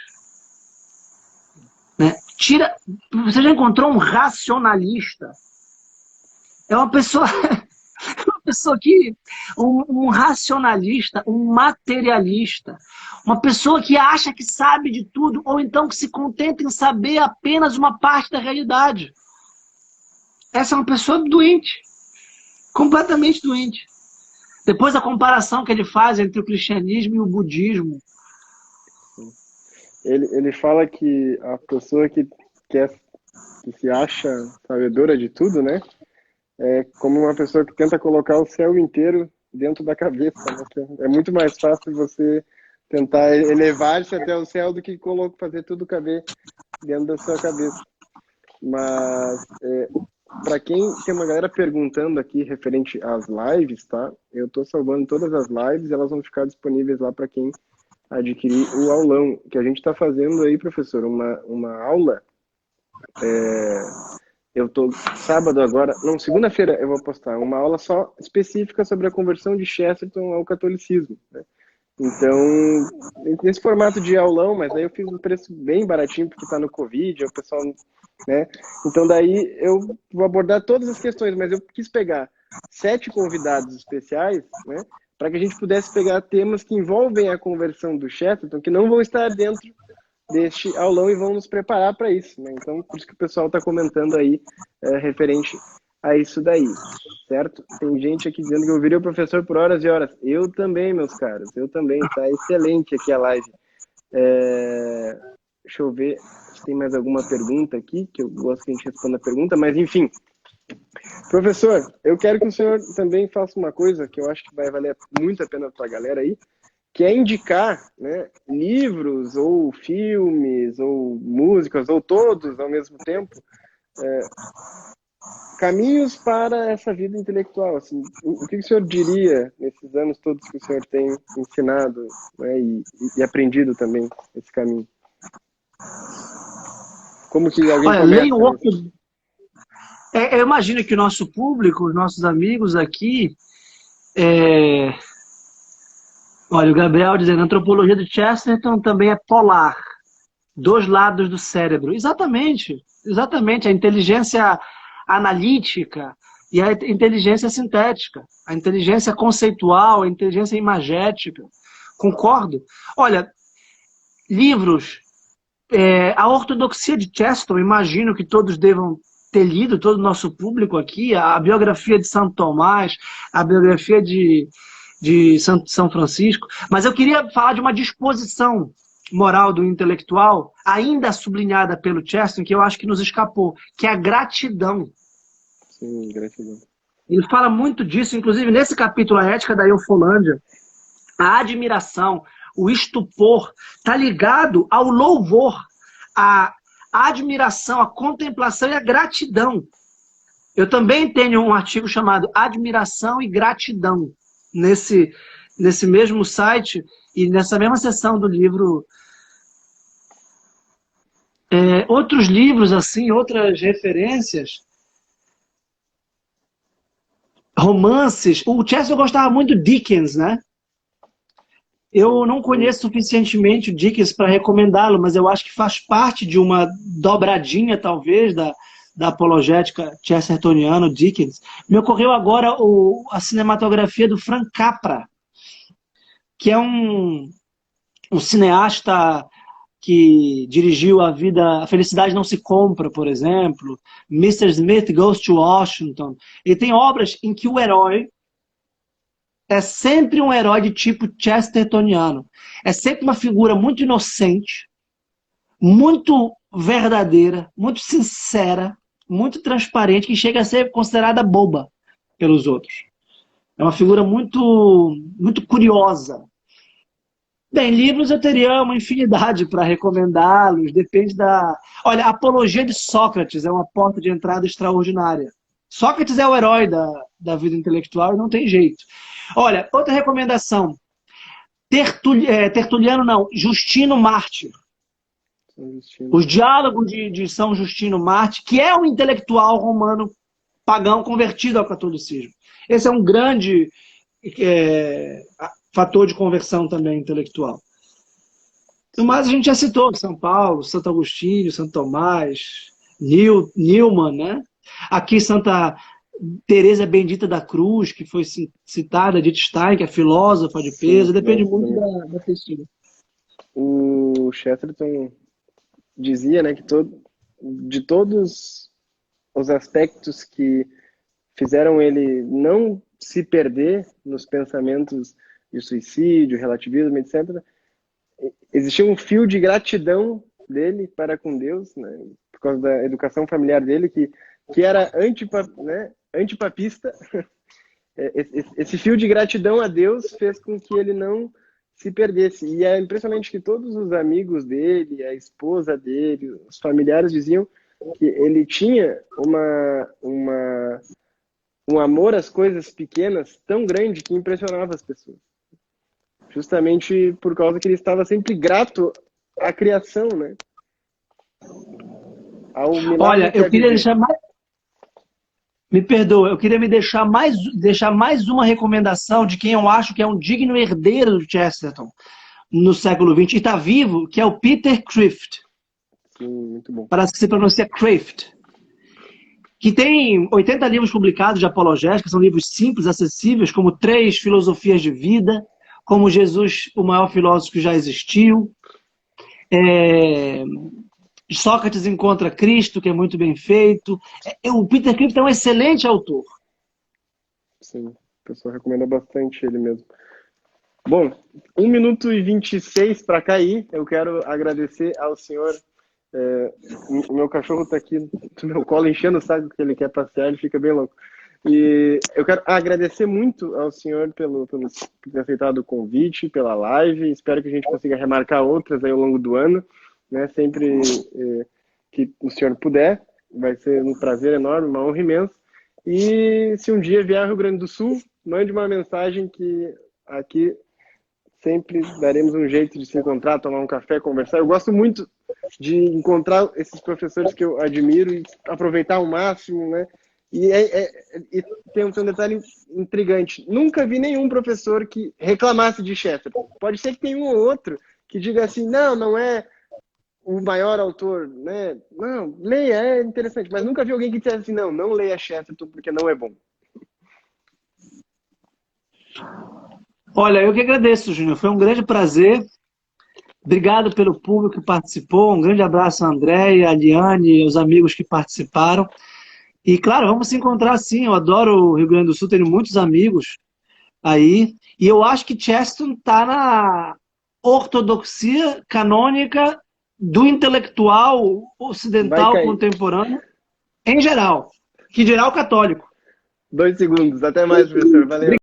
Né? Você já encontrou um racionalista? É uma pessoa... um racionalista, um materialista, uma pessoa que acha que sabe de tudo, ou então que se contenta em saber apenas uma parte da realidade. Essa é uma pessoa doente, completamente doente. Depois a comparação que ele faz entre o cristianismo e o budismo. Ele fala que a pessoa que se acha sabedora de tudo, né? É como uma pessoa que tenta colocar o céu inteiro dentro da cabeça. Né? É muito mais fácil você tentar elevar-se até o céu do que fazer tudo caber dentro da sua cabeça. Mas, para quem tem uma galera perguntando aqui referente às lives, tá? Eu estou salvando todas as lives e elas vão ficar disponíveis lá para quem adquirir o aulão. Que a gente está fazendo aí, professor, uma aula... Eu tô sábado agora, não, segunda-feira eu vou postar uma aula só específica sobre a conversão de Chesterton ao catolicismo, né? Então, nesse formato de aulão, mas aí eu fiz um preço bem baratinho porque tá no Covid, o pessoal, né? Então daí eu vou abordar todas as questões, mas eu quis pegar 7 convidados especiais, né? Para que a gente pudesse pegar temas que envolvem a conversão do Chesterton, que não vão estar dentro deste aulão e vão nos preparar para isso, né? Então, por isso que o pessoal está comentando aí referente a isso daí, certo? Tem gente aqui dizendo que eu virei o professor por horas e horas. Eu também, meus caros, eu também. Tá excelente aqui a live. Deixa eu ver se tem mais alguma pergunta aqui, que eu gosto que a gente responda a pergunta, mas enfim. Professor, eu quero que o senhor também faça uma coisa que eu acho que vai valer muito a pena para a galera aí, que é indicar, né, livros, ou filmes, ou músicas, ou todos ao mesmo tempo, caminhos para essa vida intelectual. Assim, o que o senhor diria nesses anos todos que o senhor tem ensinado, né, e aprendido também esse caminho? Como que alguém começa? Eu imagino que o nosso público, os nossos amigos aqui... Olha, o Gabriel dizendo, a antropologia de Chesterton também é polar. 2 lados do cérebro. Exatamente. Exatamente. A inteligência analítica e a inteligência sintética. A inteligência conceitual, a inteligência imagética. Concordo. Olha, livros... a ortodoxia de Chesterton, imagino que todos devam ter lido, todo o nosso público aqui, a biografia de Santo Tomás, a biografia de de São Francisco, mas eu queria falar de uma disposição moral do intelectual, ainda sublinhada pelo Chesterton, que eu acho que nos escapou, que é a gratidão. Sim, gratidão. Ele fala muito disso, inclusive nesse capítulo, A Ética da Eufolândia, a admiração, o estupor, está ligado ao louvor, à admiração, à contemplação e à gratidão. Eu também tenho um artigo chamado Admiração e Gratidão, nesse mesmo site e nessa mesma seção do livro. Outros livros, assim, outras referências, romances. O Chesterton gostava muito de Dickens, né? Eu não conheço suficientemente o Dickens para recomendá-lo, mas eu acho que faz parte de uma dobradinha, talvez, da apologética chestertoniana, Dickens. Me ocorreu agora a cinematografia do Frank Capra, que é um cineasta que dirigiu A Felicidade Não Se Compra, por exemplo, Mr. Smith Goes to Washington. Ele tem obras em que o herói é sempre um herói de tipo chestertoniano. É sempre uma figura muito inocente, muito verdadeira, muito sincera, muito transparente, que chega a ser considerada boba pelos outros. É uma figura muito, muito curiosa. Bem, livros eu teria uma infinidade para recomendá-los, depende da... Olha, a Apologia de Sócrates é uma porta de entrada extraordinária. Sócrates é o herói da vida intelectual e não tem jeito. Olha, outra recomendação. Tertuliano não, Justino Mártir. Os diálogos de São Justino Mártir, que é um intelectual romano pagão convertido ao catolicismo. Esse é um grande fator de conversão também intelectual. Mas a gente já citou São Paulo, Santo Agostinho, Santo Tomás, Newman, né? Aqui Santa Teresa Bendita da Cruz, que foi citada, Edith Stein, que é filósofa de peso, depende muito da pessoa. O Chesterton dizia, né, que de todos os aspectos que fizeram ele não se perder nos pensamentos de suicídio, relativismo, etc., existia um fio de gratidão dele para com Deus, né, por causa da educação familiar dele, que era antipapista. Esse fio de gratidão a Deus fez com que ele não se perdesse. E é impressionante que todos os amigos dele, a esposa dele, os familiares diziam que ele tinha um amor às coisas pequenas tão grande que impressionava as pessoas. Justamente por causa que ele estava sempre grato à criação, né? Olha, eu queria deixar mais... Me perdoa, eu queria deixar mais uma recomendação de quem eu acho que é um digno herdeiro do Chesterton no século XX e está vivo, que é o Peter Kreeft. Sim, muito bom. Parece que se pronuncia Kreeft. Que tem 80 livros publicados de apologética, são livros simples, acessíveis, como 3 filosofias de vida, como Jesus, o maior filósofo que já existiu. Sócrates encontra Cristo, que é muito bem feito. O Peter Kreeft é um excelente autor. Sim, o pessoal recomenda bastante ele mesmo. Bom, 1 minuto e 26 para cair. Eu quero agradecer ao senhor. O meu cachorro está aqui no meu colo enchendo o saco que ele quer passear, ele fica bem louco. E eu quero agradecer muito ao senhor por ter aceitado o convite, pela live. Espero que a gente consiga remarcar outras aí ao longo do ano, né? Sempre que o senhor puder, vai ser um prazer enorme, uma honra imensa. E se um dia vier ao Rio Grande do Sul, mande uma mensagem que aqui sempre daremos um jeito de se encontrar, tomar um café, conversar. Eu gosto muito de encontrar esses professores que eu admiro e aproveitar ao máximo, né? E tem um detalhe intrigante. Nunca vi nenhum professor que reclamasse de Chesterton. Pode ser que tenha um ou outro que diga assim, não é o maior autor, né? Não, leia, é interessante. Mas nunca vi alguém que dissesse assim, não leia Chesterton porque não é bom. Olha, eu que agradeço, Júnior. Foi um grande prazer. Obrigado pelo público que participou. Um grande abraço a Andréia, a Liane, os amigos que participaram. E, claro, vamos se encontrar sim. Eu adoro o Rio Grande do Sul, tenho muitos amigos aí. E eu acho que Chesterton está na ortodoxia canônica do intelectual Vai ocidental cair. contemporâneo, em geral, que geral católico. 2 segundos. Até mais, professor. Valeu.